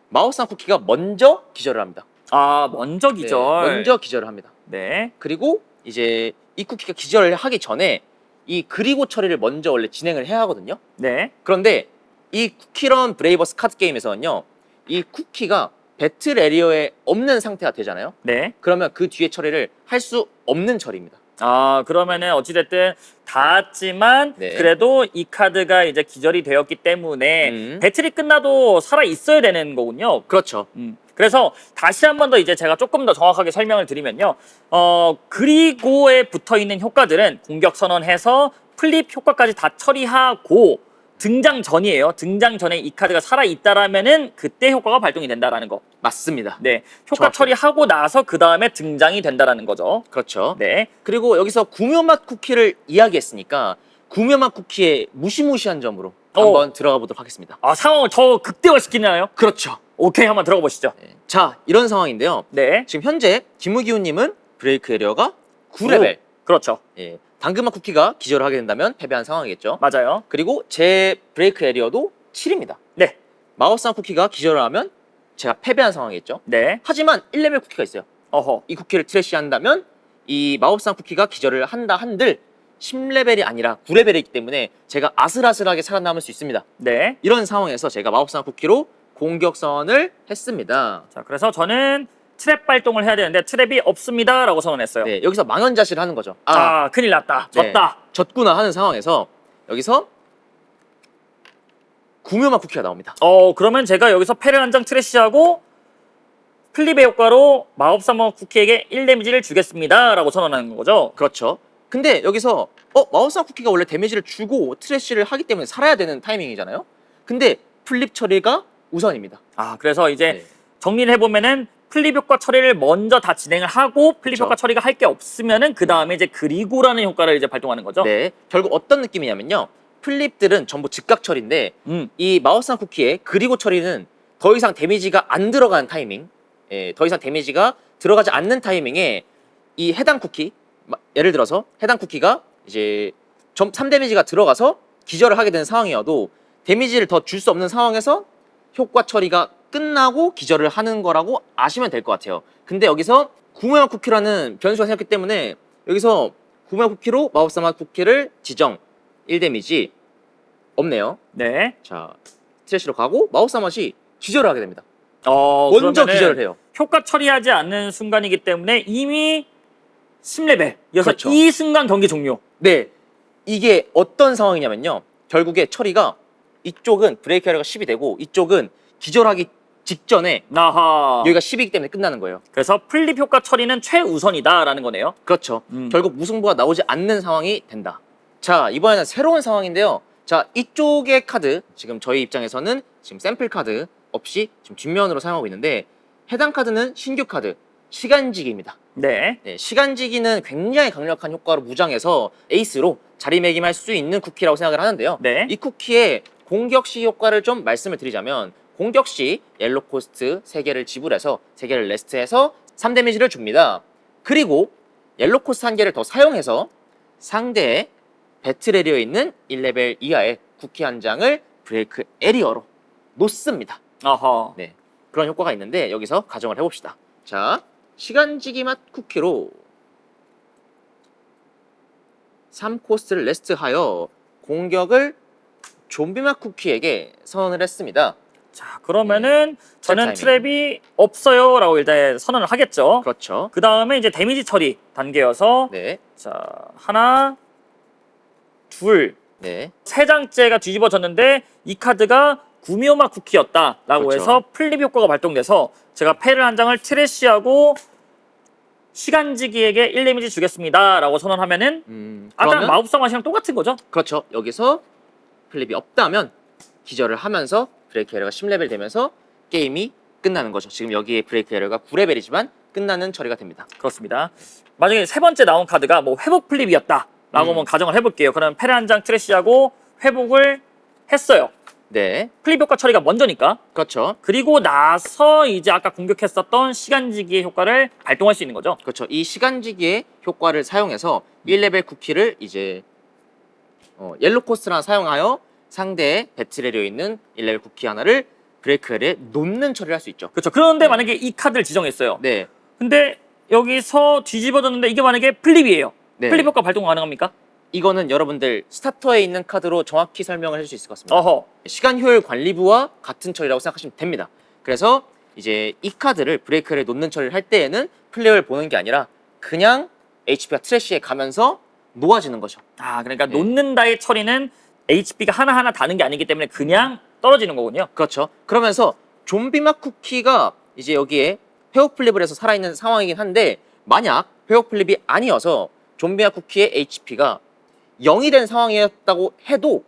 마우스한 쿠키가 먼저 기절을 합니다. 아, 먼저 네, 기절. 먼저 기절을 합니다. 네. 그리고 이제 이 쿠키가 기절을 하기 전에 이 그리고 처리를 먼저 원래 진행을 해야 하거든요. 네. 그런데 이 쿠키런 브레이버스 카드 게임에서는요, 이 쿠키가 배틀 에리어에 없는 상태가 되잖아요. 네. 그러면 그 뒤에 처리를 할 수 없는 처리입니다. 아, 그러면은 어찌됐든 닿았지만 네. 그래도 이 카드가 이제 기절이 되었기 때문에 배틀이 끝나도 살아 있어야 되는 거군요. 그렇죠. 그래서 다시 한 번 더 이제 제가 조금 더 정확하게 설명을 드리면요. 그리고에 붙어 있는 효과들은 공격 선언해서 플립 효과까지 다 처리하고 등장 전이에요. 등장 전에 이 카드가 살아 있다라면은 그때 효과가 발동이 된다라는 거. 맞습니다. 네. 효과 정확해요. 처리하고 나서 그 다음에 등장이 된다라는 거죠. 그렇죠. 네. 그리고 여기서 구묘맛 쿠키를 이야기했으니까 구묘맛 쿠키의 무시무시한 점으로 한번 들어가 보도록 하겠습니다. 아, 상황을 더 극대화시키나요? 그렇죠. 오케이, 한번 들어가 보시죠. 네. 자, 이런 상황인데요. 네. 지금 현재 김우기훈님은 브레이크 에리어가 9레벨. 그렇죠. 예. 당근맛 쿠키가 기절을 하게 된다면 패배한 상황이겠죠. 맞아요. 그리고 제 브레이크 에리어도 7입니다. 네. 마우스한 쿠키가 기절을 하면 제가 패배한 상황이겠죠. 네. 하지만 1레벨 쿠키가 있어요. 어허. 이 쿠키를 트래쉬한다면 이 마법상 쿠키가 기절을 한다 한들 10레벨이 아니라 9레벨이기 때문에 제가 아슬아슬하게 살아남을 수 있습니다. 네. 이런 상황에서 제가 마법상 쿠키로 공격선을 했습니다. 자, 그래서 저는 트랩 발동을 해야 되는데 트랩이 없습니다라고 선언했어요. 네, 여기서 망연자실을 하는 거죠. 아, 큰일 났다. 네, 졌다. 졌구나 하는 상황에서 여기서 구묘만 쿠키가 나옵니다. 그러면 제가 여기서 패를 한 장 트래쉬하고 플립의 효과로 마법사머 쿠키에게 1 데미지를 주겠습니다라고 선언하는 거죠. 그렇죠. 근데 여기서 마법상 쿠키가 원래 데미지를 주고 트래쉬를 하기 때문에 살아야 되는 타이밍이잖아요. 근데 플립 처리가 우선입니다. 아, 그래서 이제 네. 정리를 해보면은 플립 효과 처리를 먼저 다 진행을 하고 플립 그렇죠. 효과 처리가 할 게 없으면은 그 다음에 이제 그리고라는 효과를 이제 발동하는 거죠. 네, 결국 어떤 느낌이냐면요. 플립들은 전부 즉각 처리인데 음. 이 마우스한 쿠키의 그리고 처리는 더 이상 데미지가 안 들어간 타이밍, 더 이상 데미지가 들어가지 않는 타이밍에 이 해당 쿠키, 예를 들어서 해당 쿠키가 이제 3 데미지가 들어가서 기절을 하게 되는 상황이어도 데미지를 더 줄 수 없는 상황에서 효과 처리가 끝나고 기절을 하는 거라고 아시면 될 것 같아요. 근데 여기서 구매한 쿠키라는 변수가 생겼기 때문에 여기서 구매한 쿠키로 마법사막 쿠키를 지정 1 데미지 없네요. 네. 자, 트래쉬로 가고 마법사맛이 기절을 하게 됩니다. 먼저 그러면은 기절을 해요. 효과 처리하지 않는 순간이기 때문에 이미 10레벨이어서 그렇죠. 이 순간 경기 종료. 네, 이게 어떤 상황이냐면요. 결국에 처리가 이쪽은 브레이크 에러가 10이 되고 이쪽은 기절하기 직전에 아하. 여기가 10이기 때문에 끝나는 거예요. 그래서 플립 효과 처리는 최우선이다라는 거네요. 그렇죠. 결국 무승부가 나오지 않는 상황이 된다. 자, 이번에는 새로운 상황인데요. 자, 이쪽의 카드, 지금 저희 입장에서는 지금 샘플 카드 없이 지금 뒷면으로 사용하고 있는데 해당 카드는 신규 카드, 시간지기입니다. 네. 네, 시간지기는 굉장히 강력한 효과로 무장해서 에이스로 자리매김할 수 있는 쿠키라고 생각을 하는데요. 네. 이 쿠키의 공격 시 효과를 좀 말씀을 드리자면 공격 시 옐로 코스트 3개를 지불해서 3개를 레스트해서 3데미지를 줍니다. 그리고 옐로 코스트 1개를 더 사용해서 상대의 배틀 에리어에 있는 1레벨 이하의 쿠키 한 장을 브레이크 에리어로 놓습니다. 아하. 네, 그런 효과가 있는데 여기서 가정을 해봅시다. 자, 시간지기 맛 쿠키로 3코스트를 레스트하여 공격을 좀비 맛 쿠키에게 선언을 했습니다. 자, 그러면은 저는 타이밍. 트랩이 없어요라고 일단 선언을 하겠죠. 그렇죠. 그 다음에 이제 데미지 처리 단계여서 네, 자, 하나, 둘, 네, 세 장째가 뒤집어졌는데 이 카드가 구미호마 쿠키였다라고 그렇죠. 해서 플립 효과가 발동돼서 제가 패를 한 장을 트래쉬하고 시간지기에게 1데미지 주겠습니다라고 선언하면은 아까 그러면 마법사 맛이랑 똑같은 거죠? 그렇죠. 여기서 플립이 없다면 기절을 하면서 브레이크 에러가 10레벨 되면서 게임이 끝나는 거죠. 지금 여기에 브레이크 에러가 9레벨이지만 끝나는 처리가 됩니다. 그렇습니다. 만약에 세 번째 나온 카드가 뭐 회복 플립이었다라고 한번 가정을 해볼게요. 그럼 패를 한 장 트래쉬하고 회복을 했어요. 네, 플립 효과 처리가 먼저니까. 그렇죠. 그리고 나서 이제 아까 공격했었던 시간지기의 효과를 발동할 수 있는 거죠. 그렇죠. 이 시간지기의 효과를 사용해서 1레벨 쿠키를 이제 옐로 코스트랑 사용하여 상대의 배틀에리어 있는 1레벨 쿠키 하나를 브레이크 에러에 놓는 처리를 할 수 있죠. 그렇죠. 그런데 네. 만약에 이 카드를 지정했어요. 네, 근데 여기서 뒤집어졌는데 이게 만약에 플립이에요. 네. 플립 효과 발동 가능합니까? 이거는 여러분들 스타터에 있는 카드로 정확히 설명을 해줄 수 있을 것 같습니다. 어허. 시간 효율 관리부와 같은 처리라고 생각하시면 됩니다. 그래서 이제 이 카드를 브레이크를 놓는 처리를 할 때에는 플레이어를 보는 게 아니라 그냥 HP가 트래쉬에 가면서 놓아지는 거죠. 아, 그러니까 네. 놓는다의 처리는 HP가 하나하나 다는 게 아니기 때문에 그냥 떨어지는 거군요. 그렇죠. 그러면서 좀비맛 쿠키가 이제 여기에 회복 플립을 해서 살아있는 상황이긴 한데 만약 회복 플립이 아니어서 좀비맛 쿠키의 HP가 0이 된 상황이었다고 해도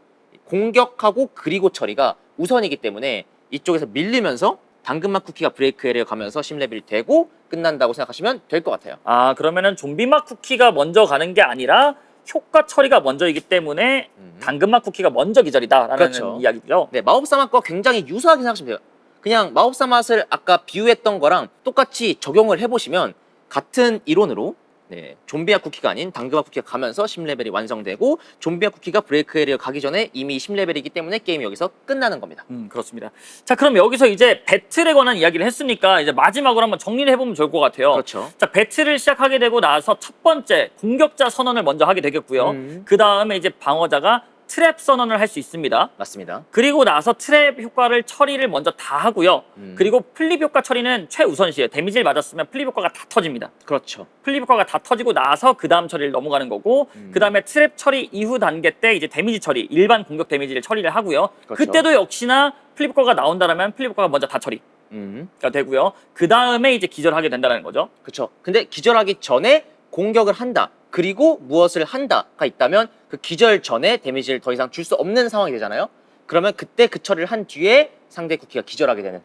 공격하고 그리고 처리가 우선이기 때문에 이쪽에서 밀리면서 당근맛 쿠키가 브레이크 에리어 가면서 10레벨이 되고 끝난다고 생각하시면 될 것 같아요. 아, 그러면은 좀비맛 쿠키가 먼저 가는 게 아니라 효과 처리가 먼저이기 때문에 당근맛 쿠키가 먼저 기절이다라는 그렇죠. 이야기죠. 네, 마법사 맛과 굉장히 유사하게 생각하시면 돼요. 그냥 마법사 맛을 아까 비유했던 거랑 똑같이 적용을 해보시면 같은 이론으로 네, 좀비약 쿠키가 아닌 당근맛 쿠키가 가면서 10레벨이 완성되고 좀비약 쿠키가 브레이크 에리어 가기 전에 이미 10레벨이기 때문에 게임이 여기서 끝나는 겁니다. 그렇습니다. 자, 그럼 여기서 이제 배틀에 관한 이야기를 했으니까 이제 마지막으로 한번 정리를 해보면 좋을 것 같아요. 그렇죠. 자, 배틀을 시작하게 되고 나서 첫 번째 공격자 선언을 먼저 하게 되겠고요. 그 다음에 이제 방어자가 트랩 선언을 할 수 있습니다. 맞습니다. 그리고 나서 트랩 효과를 처리를 먼저 다 하고요. 그리고 플립 효과 처리는 최우선시에요. 데미지를 맞았으면 플립 효과가 다 터집니다. 그렇죠. 플립 효과가 다 터지고 나서 그 다음 처리를 넘어가는 거고 그 다음에 트랩 처리 이후 단계 때 이제 데미지 처리, 일반 공격 데미지를 처리를 하고요. 그렇죠. 그때도 역시나 플립 효과가 나온다면 플립 효과가 먼저 다 처리가 되고요. 그 다음에 이제 기절하게 된다는 거죠. 그렇죠. 근데 기절하기 전에 공격을 한다. 그리고 무엇을 한다가 있다면 그 기절 전에 데미지를 더 이상 줄 수 없는 상황이 되잖아요. 그러면 그때 그 처리를 한 뒤에 상대 쿠키가 기절하게 되는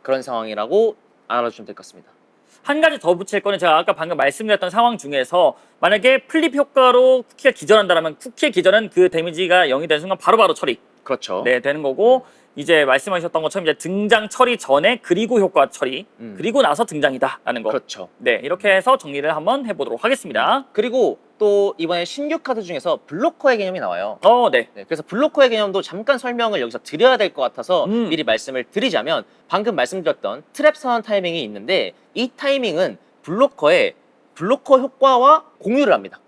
그런 상황이라고 알아주시면 될 것 같습니다. 한 가지 더 붙일 거는 제가 아까 방금 말씀드렸던 상황 중에서 만약에 플립 효과로 쿠키가 기절한다면 쿠키의 기절은 그 데미지가 0이 되는 순간 바로바로 처리 그렇죠. 네, 되는 거고 이제 말씀하셨던 것처럼 이제 등장 처리 전에 그리고 효과 처리 그리고 나서 등장이다라는 거. 그렇죠. 네, 이렇게 해서 정리를 한번 해보도록 하겠습니다. 그리고 또 이번에 신규 카드 중에서 블로커의 개념이 나와요. 네. 네, 그래서 블로커의 개념도 잠깐 설명을 여기서 드려야 될 것 같아서 미리 말씀을 드리자면 방금 말씀드렸던 트랩 선언 타이밍이 있는데 이 타이밍은 블로커의 블로커 효과와 공유를 합니다.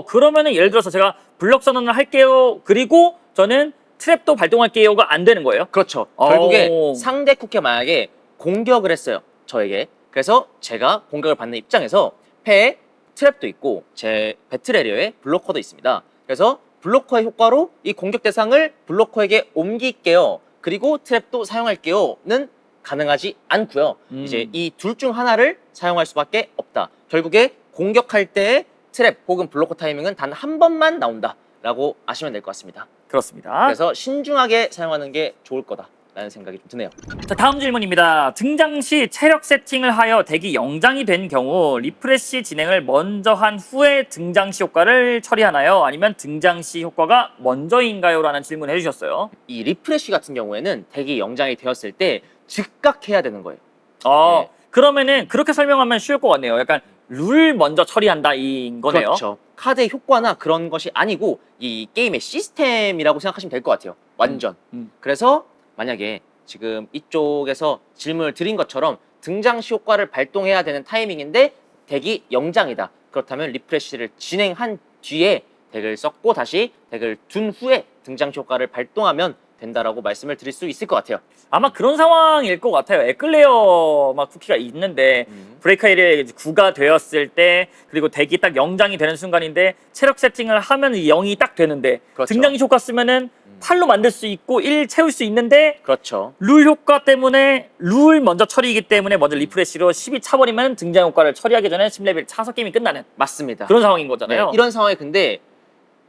그러면은 예를 들어서 제가 블럭 선언을 할게요. 그리고 저는 트랩도 발동할게요가 안 되는 거예요? 그렇죠. 결국에 오. 상대 쿠키가 만약에 공격을 했어요. 저에게. 그래서 제가 공격을 받는 입장에서 패에 트랩도 있고 제 배틀 에리어에 블로커도 있습니다. 그래서 블로커의 효과로 이 공격 대상을 블로커에게 옮길게요. 그리고 트랩도 사용할게요는 가능하지 않고요. 이제 이 둘 중 하나를 사용할 수밖에 없다. 결국에 공격할 때의 트랩 혹은 블로커 타이밍은 단 한 번만 나온다라고 아시면 될 것 같습니다. 그렇습니다. 그래서 신중하게 사용하는 게 좋을 거다라는 생각이 좀 드네요. 자, 다음 질문입니다. 등장 시 체력 세팅을 하여 덱이 영장이 된 경우 리프레시 진행을 먼저 한 후에 등장 시 효과를 처리하나요? 아니면 등장 시 효과가 먼저인가요? 라는 질문을 해주셨어요. 이 리프레쉬 같은 경우에는 덱이 영장이 되었을 때 즉각 해야 되는 거예요. 네. 그러면은 그렇게 설명하면 쉬울 것 같네요. 약간 룰 먼저 처리한다 인 거네요. 그렇죠. 카드의 효과나 그런 것이 아니고 이 게임의 시스템이라고 생각하시면 될 것 같아요. 완전. 그래서 만약에 지금 이쪽에서 질문을 드린 것처럼 등장 시 효과를 발동해야 되는 타이밍인데 덱이 영장이다. 그렇다면 리프레쉬를 진행한 뒤에 덱을 썼고 다시 덱을 둔 후에 등장 시 효과를 발동하면 된다라고 말씀을 드릴 수 있을 것 같아요. 아마 그런 상황일 것 같아요. 에클레어 막 쿠키가 있는데 브레이크 에리어에 9가 되었을 때 그리고 덱이 딱 영장이 되는 순간인데 체력 세팅을 하면 0이 딱 되는데 그렇죠. 등장이 효과 쓰면은 8로 만들 수 있고 1 채울 수 있는데 그렇죠. 룰 효과 때문에 룰 먼저 처리이기 때문에 먼저 리프레시로 10이 차버리면 등장 효과를 처리하기 전에 10레벨 차서 게임이 끝나는 맞습니다. 그런 상황인 거잖아요. 네, 이런 상황이 근데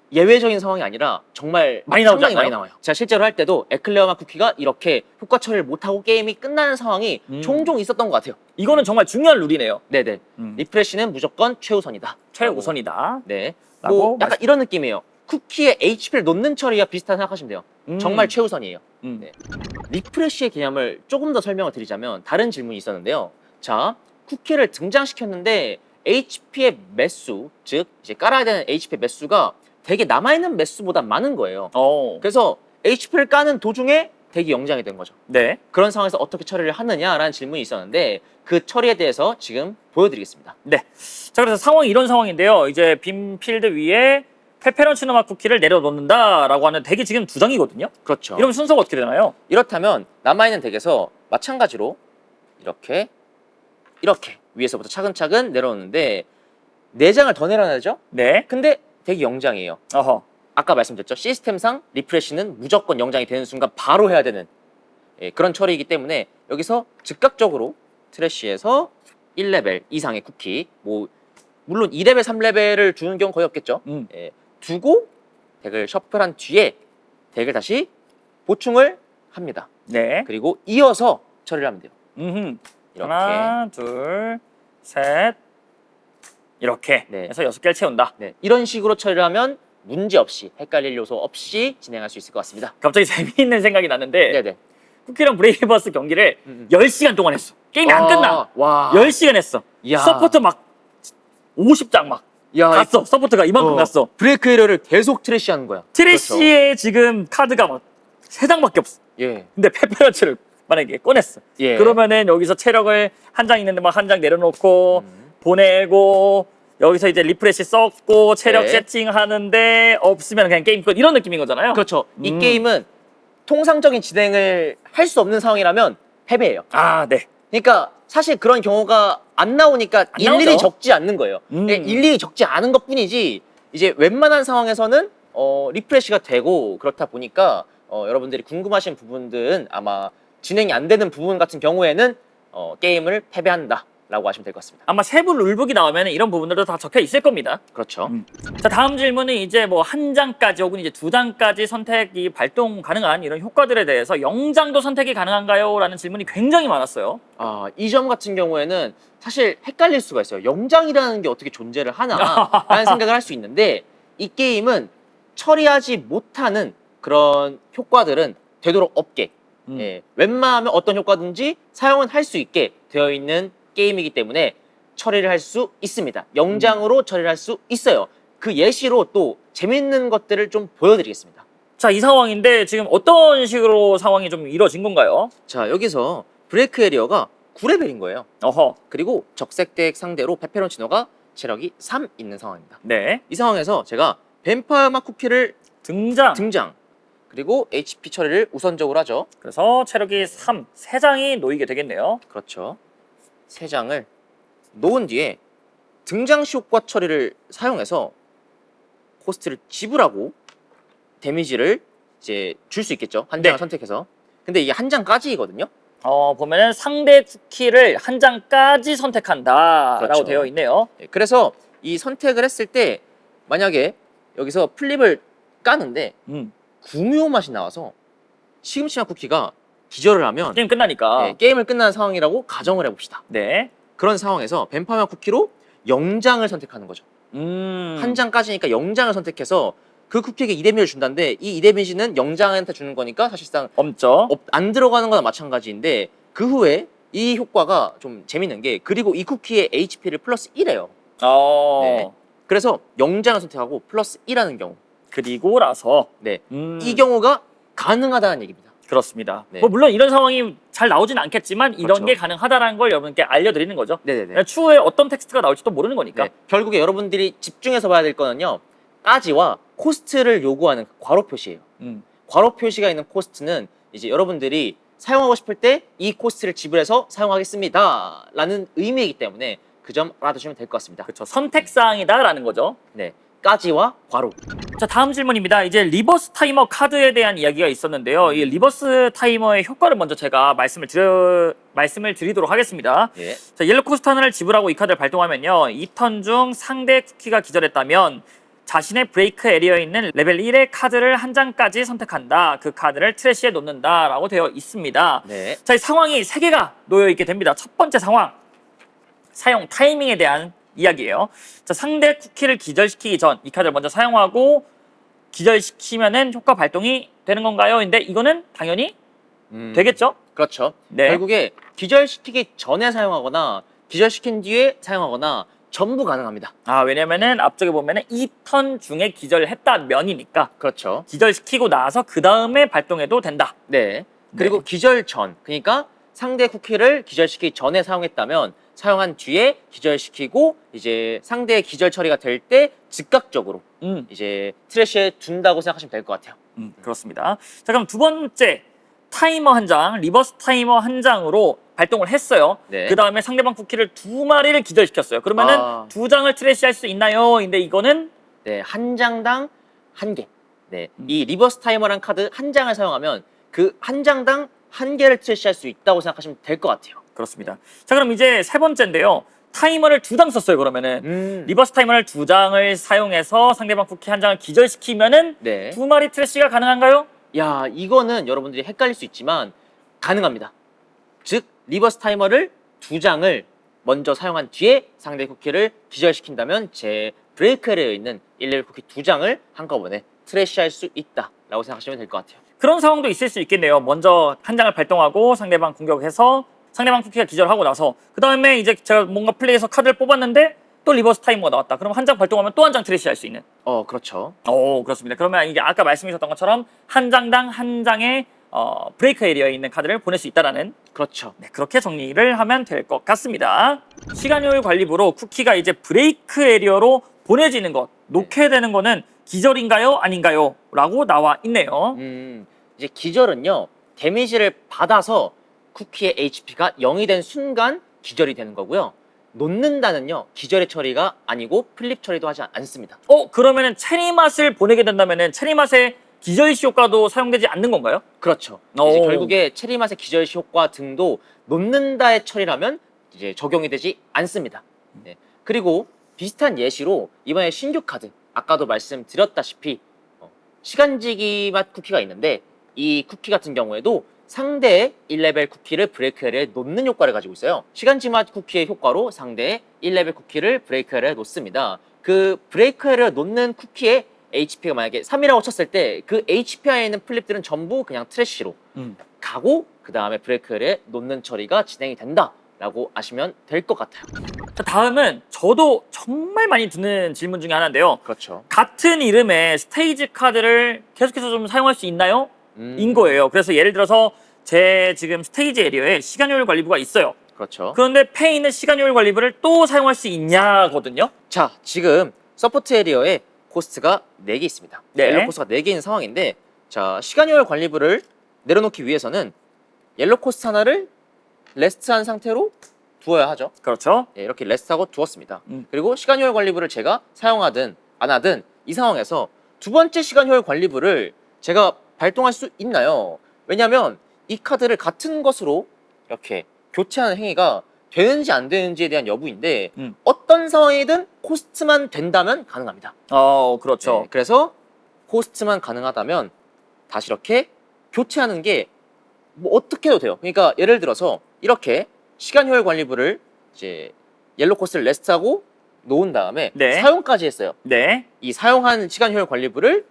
예외적인 상황이 아니라 정말 많이 상당히 나오잖아요. 많이 나와요. 제가 실제로 할 때도 에클레어마 쿠키가 이렇게 효과 처리를 못하고 게임이 끝나는 상황이 종종 있었던 것 같아요. 이거는 정말 중요한 룰이네요. 네네. 리프레시는 무조건 최우선이다. 최우선이다. 네. 라고 뭐 약간 이런 느낌이에요. 쿠키에 HP를 놓는 처리와 비슷한 생각하시면 돼요. 정말 최우선이에요. 네. 리프레시의 개념을 조금 더 설명을 드리자면 다른 질문이 있었는데요. 자, 쿠키를 등장시켰는데 HP의 매수, 즉 이제 깔아야 되는 HP의 매수가 덱에 남아있는 매수보다 많은 거예요. 그래서 HP를 까는 도중에 덱이 영장이 된 거죠. 네. 그런 상황에서 어떻게 처리를 하느냐라는 질문이 있었는데 그 처리에 대해서 지금 보여드리겠습니다. 네. 자, 그래서 상황이 이런 상황인데요. 이제 빈 필드 위에 페페론치노 쿠키를 내려놓는다라고 하는 덱이 지금 2장이거든요. 그렇죠. 이러면 순서가 어떻게 되나요? 이렇다면 남아있는 덱에서 마찬가지로 이렇게 위에서부터 차근차근 내려오는데 4장을 더 내려놔야죠? 네. 근데 덱이 영장이에요. 어허. 아까 말씀드렸죠. 시스템상 리프레시는 무조건 영장이 되는 순간 바로 해야 되는 그런 처리이기 때문에 여기서 즉각적으로 트래쉬에서 1레벨 이상의 쿠키, 뭐 물론 2레벨, 3레벨을 주는 경우 거의 없겠죠. 두고 덱을 셔플한 뒤에 덱을 다시 보충을 합니다. 네. 그리고 이어서 처리를 하면 돼요. 이렇게. 하나, 둘, 셋. 이렇게 네. 해서 6개를 채운다. 네. 이런 식으로 처리를 하면 문제 없이 헷갈릴 요소 없이 진행할 수 있을 것 같습니다. 갑자기 재미있는 생각이 났는데 네네. 쿠키랑 브레이버스 경기를 10시간 동안 했어. 게임이 안 끝나. 와. 10시간 했어. 야. 서포트 막 50장 막 야, 갔어. 서포트가 이만큼 갔어. 브레이크 에러를 계속 트래시하는 거야. 트래쉬에 지금 카드가 막 3장밖에 없어. 예. 근데 페페런치를 만약에 꺼냈어. 예. 그러면은 여기서 체력을 한 장 있는데 막 한 장 내려놓고 보내고 여기서 이제 리프레시 썼고 체력 네. 세팅하는데 없으면 그냥 게임 끝 이런 느낌인 거잖아요. 그렇죠. 이 게임은 통상적인 진행을 할 수 없는 상황이라면 패배예요. 아, 네. 그러니까 사실 그런 경우가 안 나오니까 일일이 나오죠. 적지 않는 거예요. 일일이 적지 않은 것뿐이지 이제 웬만한 상황에서는 리프레시가 되고 그렇다 보니까 여러분들이 궁금하신 부분들은 아마 진행이 안 되는 부분 같은 경우에는 게임을 패배한다라고 하시면 될 것 같습니다. 아마 세부 룰북이 나오면 이런 부분들도 다 적혀 있을 겁니다. 그렇죠. 자, 다음 질문은 이제 뭐 한 장까지 혹은 이제 2장까지 선택이 발동 가능한 이런 효과들에 대해서 0장도 선택이 가능한가요? 라는 질문이 굉장히 많았어요. 이 점 같은 경우에는 사실 헷갈릴 수가 있어요. 영장이라는 게 어떻게 존재를 하나라는 생각을 할 수 있는데 이 게임은 처리하지 못하는 그런 효과들은 되도록 없게 웬만하면 어떤 효과든지 사용은 할 수 있게 되어 있는 게임이기 때문에 처리를 할 수 있습니다. 영장으로 처리를 할 수 있어요. 그 예시로 또 재밌는 것들을 좀 보여드리겠습니다. 자, 이 상황인데 지금 어떤 식으로 상황이 좀 이루어진 건가요? 자, 여기서 브레이크 에리어가 9레벨인 거예요. 어허. 그리고 적색 덱 상대로 페페론치노가 체력이 3 있는 상황입니다. 네. 이 상황에서 제가 뱀파이어 맛 쿠키를 등장. 등장 그리고 HP 처리를 우선적으로 하죠. 그래서 체력이 3, 3장이 놓이게 되겠네요. 그렇죠. 3장을 놓은 뒤에 등장 시 효과 처리를 사용해서 코스트를 지불하고 데미지를 이제 줄 수 있겠죠. 한 장을 네. 선택해서. 근데 이게 한 장까지거든요. 보면은 상대 쿠키를 한 장까지 선택한다라고 그렇죠. 되어 있네요. 그래서 이 선택을 했을 때 만약에 여기서 플립을 까는데 구미호 맛이 나와서 시금치맛 쿠키가 기절을 하면 게임 끝나니까. 게임을 끝난 상황이라고 가정을 해봅시다. 네. 그런 상황에서 뱀파맛 쿠키로 0장을 선택하는 거죠. 한 장까지니까 0장을 선택해서 그 쿠키에게 2데미지를 준다는데 이 2데미지는 0장한테 주는 거니까 사실상 없죠. 안 들어가는 거나 마찬가지인데 그 후에 이 효과가 좀 재밌는 게 그리고 이 쿠키의 HP를 플러스 1해요. 네. 그래서 0장을 선택하고 플러스 1하는 경우. 그리고 나서 네. 이 경우가 가능하다는 얘기입니다. 그렇습니다. 네. 뭐 물론 이런 상황이 잘 나오진 않겠지만 이런 그렇죠. 게 가능하다는 걸 여러분께 알려드리는 거죠. 네네네. 추후에 어떤 텍스트가 나올지도 모르는 거니까. 네. 결국에 여러분들이 집중해서 봐야 될 거는요. 까지와 코스트를 요구하는 괄호 표시예요. 괄호 표시가 있는 코스트는 이제 여러분들이 사용하고 싶을 때 이 코스트를 지불해서 사용하겠습니다 라는 의미이기 때문에 그 점 알아두시면 될 것 같습니다. 그렇죠. 선택사항이다라는 거죠. 네, 까지와 괄호. 자, 다음 질문입니다. 이제 리버스 타이머 카드에 대한 이야기가 있었는데요. 이 리버스 타이머의 효과를 먼저 제가 말씀을 드리도록 하겠습니다. 예. 자, 옐로 코스트 하나를 지불하고 이 카드를 발동하면요. 이 턴 중 상대 쿠키가 기절했다면 자신의 브레이크 에리어에 있는 레벨 1의 카드를 한 장까지 선택한다. 그 카드를 트래시에 놓는다라고 되어 있습니다. 네. 자, 이 상황이 3개가 놓여 있게 됩니다. 첫 번째 상황, 사용 타이밍에 대한 이야기예요. 자, 상대 쿠키를 기절시키기 전 이 카드를 먼저 사용하고 기절시키면은 효과 발동이 되는 건가요? 근데 이거는 당연히 되겠죠? 그렇죠. 네. 결국에 기절시키기 전에 사용하거나 기절시킨 뒤에 사용하거나 전부 가능합니다. 왜냐면은 앞쪽에 보면은 이 턴 중에 기절했다면이니까 그렇죠. 기절시키고 나서 그 다음에 발동해도 된다. 네. 그리고 기절 전, 그러니까 상대 쿠키를 기절시키기 전에 사용했다면 사용한 뒤에 기절시키고 이제 상대의 기절 처리가 될 때 즉각적으로 이제 트래시에 둔다고 생각하시면 될 것 같아요. 그렇습니다. 자, 그럼 두 번째 타이머 한 장, 리버스 타이머 한 장으로 발동을 했어요. 네. 그 다음에 상대방 쿠키를 2마리를 기절시켰어요. 그러면은 2장을 트래시할 수 있나요? 근데 이거는 네, 한 장당 한 개. 네, 이 리버스 타이머란 카드 한 장을 사용하면 그 한 장당 한 개를 트래시할 수 있다고 생각하시면 될 것 같아요. 그렇습니다. 자, 그럼 이제 세 번째인데요. 타이머를 2장 썼어요. 그러면은 리버스 타이머를 2장을 사용해서 상대방 쿠키 한 장을 기절시키면은 네. 2마리 트래시가 가능한가요? 야, 이거는 여러분들이 헷갈릴 수 있지만 가능합니다. 즉 리버스 타이머를 2장을 먼저 사용한 뒤에 상대 쿠키를 기절시킨다면 제 브레이크 에리어에 있는 1레벨 쿠키 2장을 한꺼번에 트래시할 수 있다라고 생각하시면 될 것 같아요. 그런 상황도 있을 수 있겠네요. 먼저 한 장을 발동하고 상대방 공격해서 상대방 쿠키가 기절하고 나서 그 다음에 이제 제가 뭔가 플레이해서 카드를 뽑았는데 또 리버스 타이머가 나왔다. 그럼 한 장 발동하면 또 한 장 트래시할 수 있는. 그렇죠. 그렇습니다. 그러면 이게 아까 말씀하셨던 것처럼 한 장당 한 장의 브레이크 에리어에 있는 카드를 보낼 수 있다라는. 그렇죠. 네, 그렇게 정리를 하면 될 것 같습니다. 시간효율 관리부로 쿠키가 이제 브레이크 에리어로 보내지는 것, 놓게 되는 거는 기절인가요? 아닌가요? 라고 나와 있네요. 이제 기절은요, 데미지를 받아서 쿠키의 HP가 0이 된 순간 기절이 되는 거고요. 놓는다는요, 기절의 처리가 아니고 플립 처리도 하지 않습니다. 그러면은 체리 맛을 보내게 된다면은 체리 맛의 기절시 효과도 사용되지 않는 건가요? 그렇죠. 이제 결국에 체리 맛의 기절시 효과 등도 놓는다의 처리라면 이제 적용이 되지 않습니다. 네. 그리고 비슷한 예시로 이번에 신규 카드, 아까도 말씀드렸다시피 시간지기 맛 쿠키가 있는데 이 쿠키 같은 경우에도 상대의 1레벨 쿠키를 브레이크 에리어에 놓는 효과를 가지고 있어요. 시간지기 맛 쿠키의 효과로 상대의 1레벨 쿠키를 브레이크 에리어에 놓습니다. 그 브레이크 에리어에 놓는 쿠키의 HP가 만약에 3이라고 쳤을 때 그 HP에 있는 플립들은 전부 그냥 트래쉬로 가고 그 다음에 브레이크 에리어에 놓는 처리가 진행이 된다라고 아시면 될 것 같아요. 자, 다음은 저도 정말 많이 듣는 질문 중에 하나인데요. 그렇죠. 같은 이름의 스테이지 카드를 계속해서 좀 사용할 수 있나요? 인 거예요. 그래서 예를 들어서 제 지금 스테이지 에리어에 시간효율 관리부가 있어요. 그렇죠. 그런데 패에 있는 시간효율 관리부를 또 사용할 수 있냐거든요. 자, 지금 서포트 에리어에 코스트가 4개 있습니다. 네. 옐로 코스트가 4개 있는 상황인데 자, 시간요월 관리부를 내려놓기 위해서는 옐로 코스트 하나를 레스트한 상태로 두어야 하죠. 그렇죠. 네, 이렇게 레스트하고 두었습니다. 그리고 시간요월 관리부를 제가 사용하든 안 하든 이 상황에서 두 번째 시간효율 관리부를 제가 발동할 수 있나요? 왜냐하면 이 카드를 같은 것으로 이렇게 교체하는 행위가 되는지 안 되는지에 대한 여부인데 어떤 상황이든 코스트만 된다면 가능합니다. 그렇죠. 네, 그래서 코스트만 가능하다면 다시 이렇게 교체하는 게 뭐 어떻게 해도 돼요. 그러니까 예를 들어서 이렇게 시간효율 관리부를 이제 옐로 코스트를 레스트하고 놓은 다음에 네. 사용까지 했어요. 네. 이 사용한 시간효율 관리부를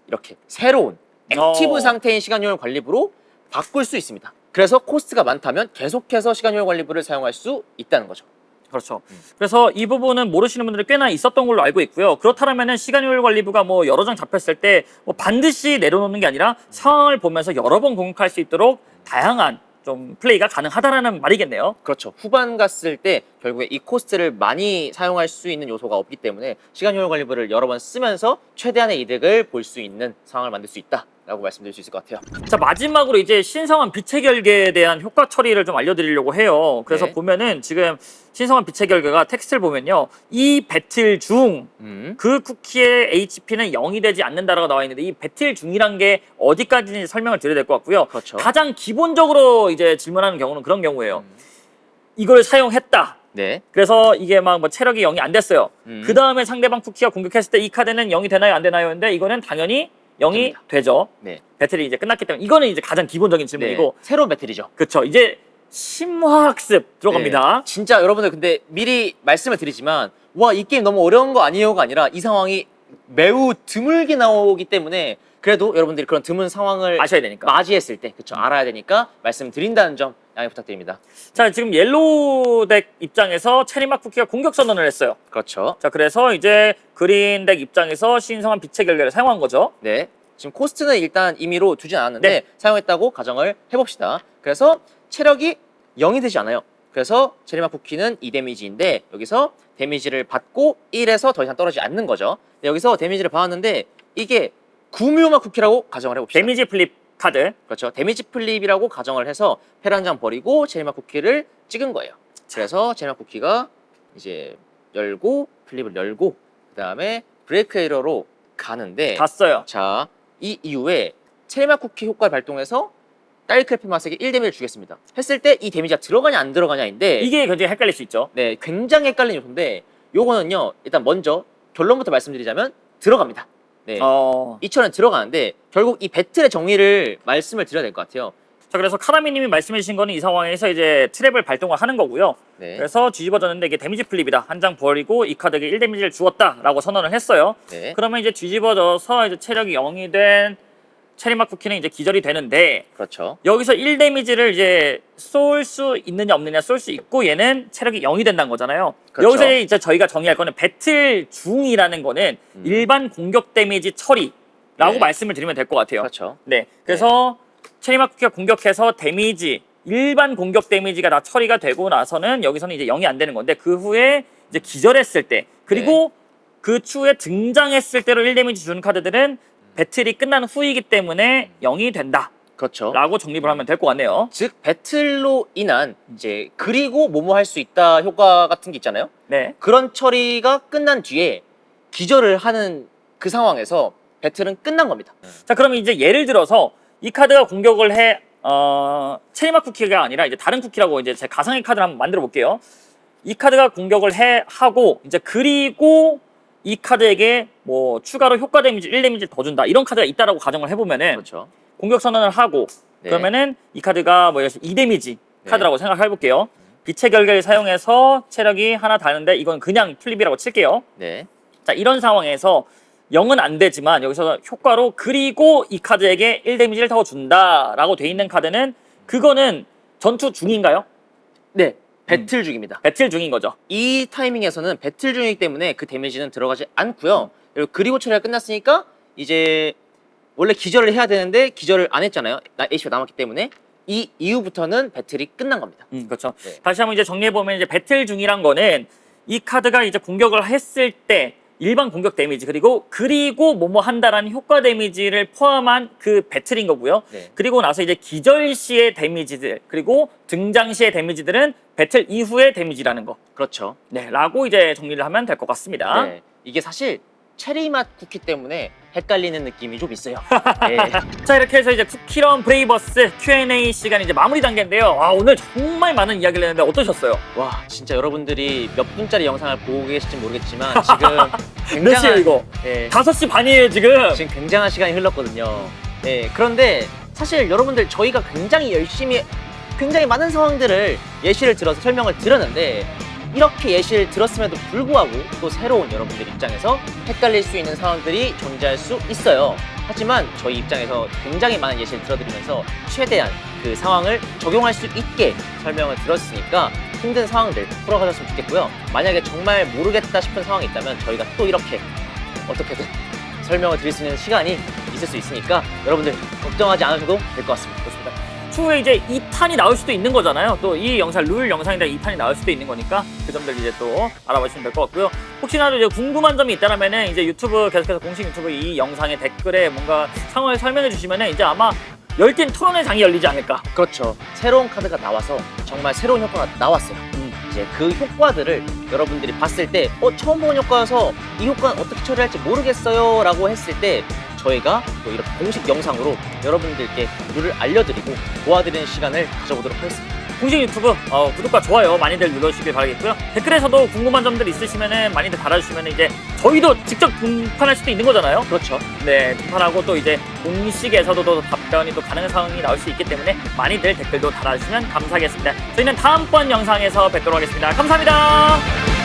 이렇게 새로운 액티브 상태인 시간효율 관리부로 바꿀 수 있습니다. 그래서 코스트가 많다면 계속해서 시간효율 관리부를 사용할 수 있다는 거죠. 그렇죠. 그래서 이 부분은 모르시는 분들이 꽤나 있었던 걸로 알고 있고요. 그렇다면 시간효율 관리부가 뭐 여러 장 잡혔을 때 뭐 반드시 내려놓는 게 아니라 상황을 보면서 여러 번 공격할 수 있도록 다양한 좀 플레이가 가능하다라는 말이겠네요. 그렇죠. 후반 갔을 때 결국에 이 코스트를 많이 사용할 수 있는 요소가 없기 때문에 시간효율 관리부를 여러 번 쓰면서 최대한의 이득을 볼 수 있는 상황을 만들 수 있다라고 말씀드릴 수 있을 것 같아요. 자, 마지막으로 이제 신성한 빛의 결계에 대한 효과 처리를 좀 알려드리려고 해요. 그래서 네. 보면은 지금 신성한 빛의 결계가 텍스트를 보면요. 이 배틀 중 그 쿠키의 HP는 0이 되지 않는다라고 나와 있는데 이 배틀 중이란 게 어디까지인지 설명을 드려야 될 것 같고요. 그렇죠. 가장 기본적으로 이제 질문하는 경우는 그런 경우예요. 이걸 사용했다. 네. 그래서 이게 막 뭐 체력이 0이 안 됐어요. 그 다음에 상대방 쿠키가 공격했을 때 이 카드는 0이 되나요 안 되나요? 근데 이거는 당연히 0이 됩니다. 되죠. 네. 배틀이 이제 끝났기 때문에 이거는 이제 가장 기본적인 질문이고 네. 새로운 배틀이죠. 그렇죠. 이제 심화학습 들어갑니다. 네. 진짜 여러분들 근데 미리 말씀을 드리지만 와, 이 게임 너무 어려운 거 아니에요가 아니라 이 상황이 매우 드물게 나오기 때문에 그래도 여러분들이 그런 드문 상황을 아셔야 되니까. 맞이했을 때 그쵸 알아야 되니까 말씀드린다는 점 양해 부탁드립니다. 자, 지금 옐로우 덱 입장에서 체리맛 쿠키가 공격 선언을 했어요. 그렇죠. 자, 그래서 이제 그린 덱 입장에서 신성한 빛의 결계를 사용한 거죠. 네. 지금 코스트는 일단 임의로 두진 않았는데 네. 사용했다고 가정을 해봅시다. 그래서 체력이 0이 되지 않아요. 그래서 체리맛 쿠키는 2 데미지인데 여기서 데미지를 받고 1에서 더 이상 떨어지지 않는 거죠. 근데 여기서 데미지를 받았는데 이게 구뮤맛 쿠키라고 가정을 해봅시다. 데미지 플립 카드. 그렇죠. 데미지 플립이라고 가정을 해서 패를 한 장 버리고 체리맛 쿠키를 찍은 거예요. 그래서 체리맛 쿠키가 이제 열고 플립을 열고 그 다음에 브레이크 에러로 가는데 갔어요. 자, 이 이후에 체리맛 쿠키 효과를 발동해서 딸크래피 맛에게 1데미지를 주겠습니다. 했을 때 이 데미지가 들어가냐 안 들어가냐인데 이게 굉장히 헷갈릴 수 있죠. 네, 굉장히 헷갈리는 요소인데 요거는요. 일단 먼저 결론부터 말씀드리자면 들어갑니다. 네. 2,000원 들어가는데 결국 이 배틀의 정의를 말씀을 드려야 될 것 같아요. 자, 그래서 카라미님이 말씀해 주신 거는 이 상황에서 이제 트랩을 발동을 하는 거고요. 네. 그래서 뒤집어졌는데 이게 데미지 플립이다. 한 장 버리고 이 카드에게 1데미지를 주었다라고 선언을 했어요. 네. 그러면 이제 뒤집어져서 이제 체력이 0이 된 체리맛 쿠키는 이제 기절이 되는데 그렇죠. 여기서 1데미지를 이제 쏠 수 있느냐 없느냐 쏠 수 있고 얘는 체력이 0이 된다는 거잖아요. 그렇죠. 여기서 이제 저희가 정의할 거는 배틀 중이라는 거는 일반 공격 데미지 처리라고 네. 말씀을 드리면 될 것 같아요. 그렇죠. 네. 그래서 체리맛 쿠키가 공격해서 데미지 일반 공격 데미지가 다 처리가 되고 나서는 여기서는 이제 0이 안 되는 건데 그 후에 이제 기절했을 때 그리고 그 추후에 등장했을 때로 1데미지 주는 카드들은 배틀이 끝난 후이기 때문에 0이 된다. 그렇죠. 라고 정립을 하면 될 것 같네요. 즉 배틀로 인한 이제 그리고 뭐뭐 할 수 있다 효과 같은 게 있잖아요. 네. 그런 처리가 끝난 뒤에 기절을 하는 그 상황에서 배틀은 끝난 겁니다. 자, 그러면 이제 예를 들어서 이 카드가 공격을 해, 체리맛 쿠키가 아니라 이제 다른 쿠키라고 이제 제 가상의 카드를 한번 만들어 볼게요. 이 카드가 공격을 하고 이제 그리고 이 카드에게 뭐 추가로 효과 데미지 1데미지를 더 준다. 이런 카드가 있다라고 가정을 해보면은 그렇죠. 공격 선언을 하고 네. 그러면은 이 카드가 뭐 2데미지 네. 카드라고 생각해 볼게요. 빛의 결계를 사용해서 체력이 하나 다는데 이건 그냥 플립이라고 칠게요. 네. 자, 이런 상황에서 0은 안 되지만 여기서 효과로 그리고 이 카드에게 1데미지를 더 준다라고 돼 있는 카드는 그거는 전투 중인가요? 네. 배틀 중입니다. 배틀 중인 거죠. 이 타이밍에서는 배틀 중이기 때문에 그 데미지는 들어가지 않고요. 그리고 처리가 끝났으니까 이제 원래 기절을 해야 되는데 기절을 안 했잖아요. HP가 남았기 때문에 이 이후부터는 배틀이 끝난 겁니다. 그렇죠. 네. 다시 한번 이제 정리해 보면 이제 배틀 중이란 거는 이 카드가 이제 공격을 했을 때 일반 공격 데미지 그리고 뭐뭐 한다라는 효과 데미지를 포함한 그 배틀인 거고요. 네. 그리고 나서 이제 기절 시의 데미지들 그리고 등장 시의 데미지들은 배틀 이후의 데미지라는 거. 그렇죠. 네, 라고 이제 정리를 하면 될 것 같습니다. 네. 이게 사실 체리 맛 쿠키 때문에 헷갈리는 느낌이 좀 있어요. 네. 자, 이렇게 해서 이제 쿠키런 브레이버스 Q&A 시간 이제 마무리 단계인데요. 와, 오늘 정말 많은 이야기를 했는데 어떠셨어요? 와, 진짜 여러분들이 몇 분짜리 영상을 보고 계실지 모르겠지만 지금 몇 시에요, 이거? 네, 5시 반이에요, 지금. 지금 굉장한 시간이 흘렀거든요. 네, 그런데 사실 여러분들 저희가 굉장히 열심히 굉장히 많은 상황들을 예시를 들어서 설명을 드렸는데 이렇게 예시를 들었음에도 불구하고 또 새로운 여러분들 입장에서 헷갈릴 수 있는 상황들이 존재할 수 있어요. 하지만 저희 입장에서 굉장히 많은 예시를 들어드리면서 최대한 그 상황을 적용할 수 있게 설명을 드렸으니까 힘든 상황들 풀어가셨으면 좋겠고요. 만약에 정말 모르겠다 싶은 상황이 있다면 저희가 또 이렇게 어떻게든 설명을 드릴 수 있는 시간이 있을 수 있으니까 여러분들 걱정하지 않으셔도 될 것 같습니다. 그렇습니다. 추후에 이제 2탄이 나올 수도 있는 거잖아요. 또 이 영상 룰 영상이다 2탄이 나올 수도 있는 거니까 그 점들 이제 또 알아보시면 될 것 같고요. 혹시나도 이제 궁금한 점이 있다면은 이제 유튜브 계속해서 공식 유튜브 이 영상의 댓글에 뭔가 상황을 설명해 주시면은 이제 아마 열띤 토론의 장이 열리지 않을까. 그렇죠. 새로운 카드가 나와서 정말 새로운 효과가 나왔어요. 이제 그 효과들을 여러분들이 봤을 때 처음 본 효과여서 이 효과는 어떻게 처리할지 모르겠어요 라고 했을 때 저희가 또 이렇게 공식 영상으로 여러분들께 룰을 알려드리고 도와드리는 시간을 가져보도록 하겠습니다. 공식 유튜브 구독과 좋아요 많이들 눌러주시길 바라겠고요. 댓글에서도 궁금한 점들 있으시면은 많이들 달아주시면 이제 저희도 직접 등판할 수도 있는 거잖아요. 그렇죠. 네, 등판하고 또 이제 공식에서도 또 답변이 또 가능한 상황이 나올 수 있기 때문에 많이들 댓글도 달아주시면 감사하겠습니다. 저희는 다음번 영상에서 뵙도록 하겠습니다. 감사합니다.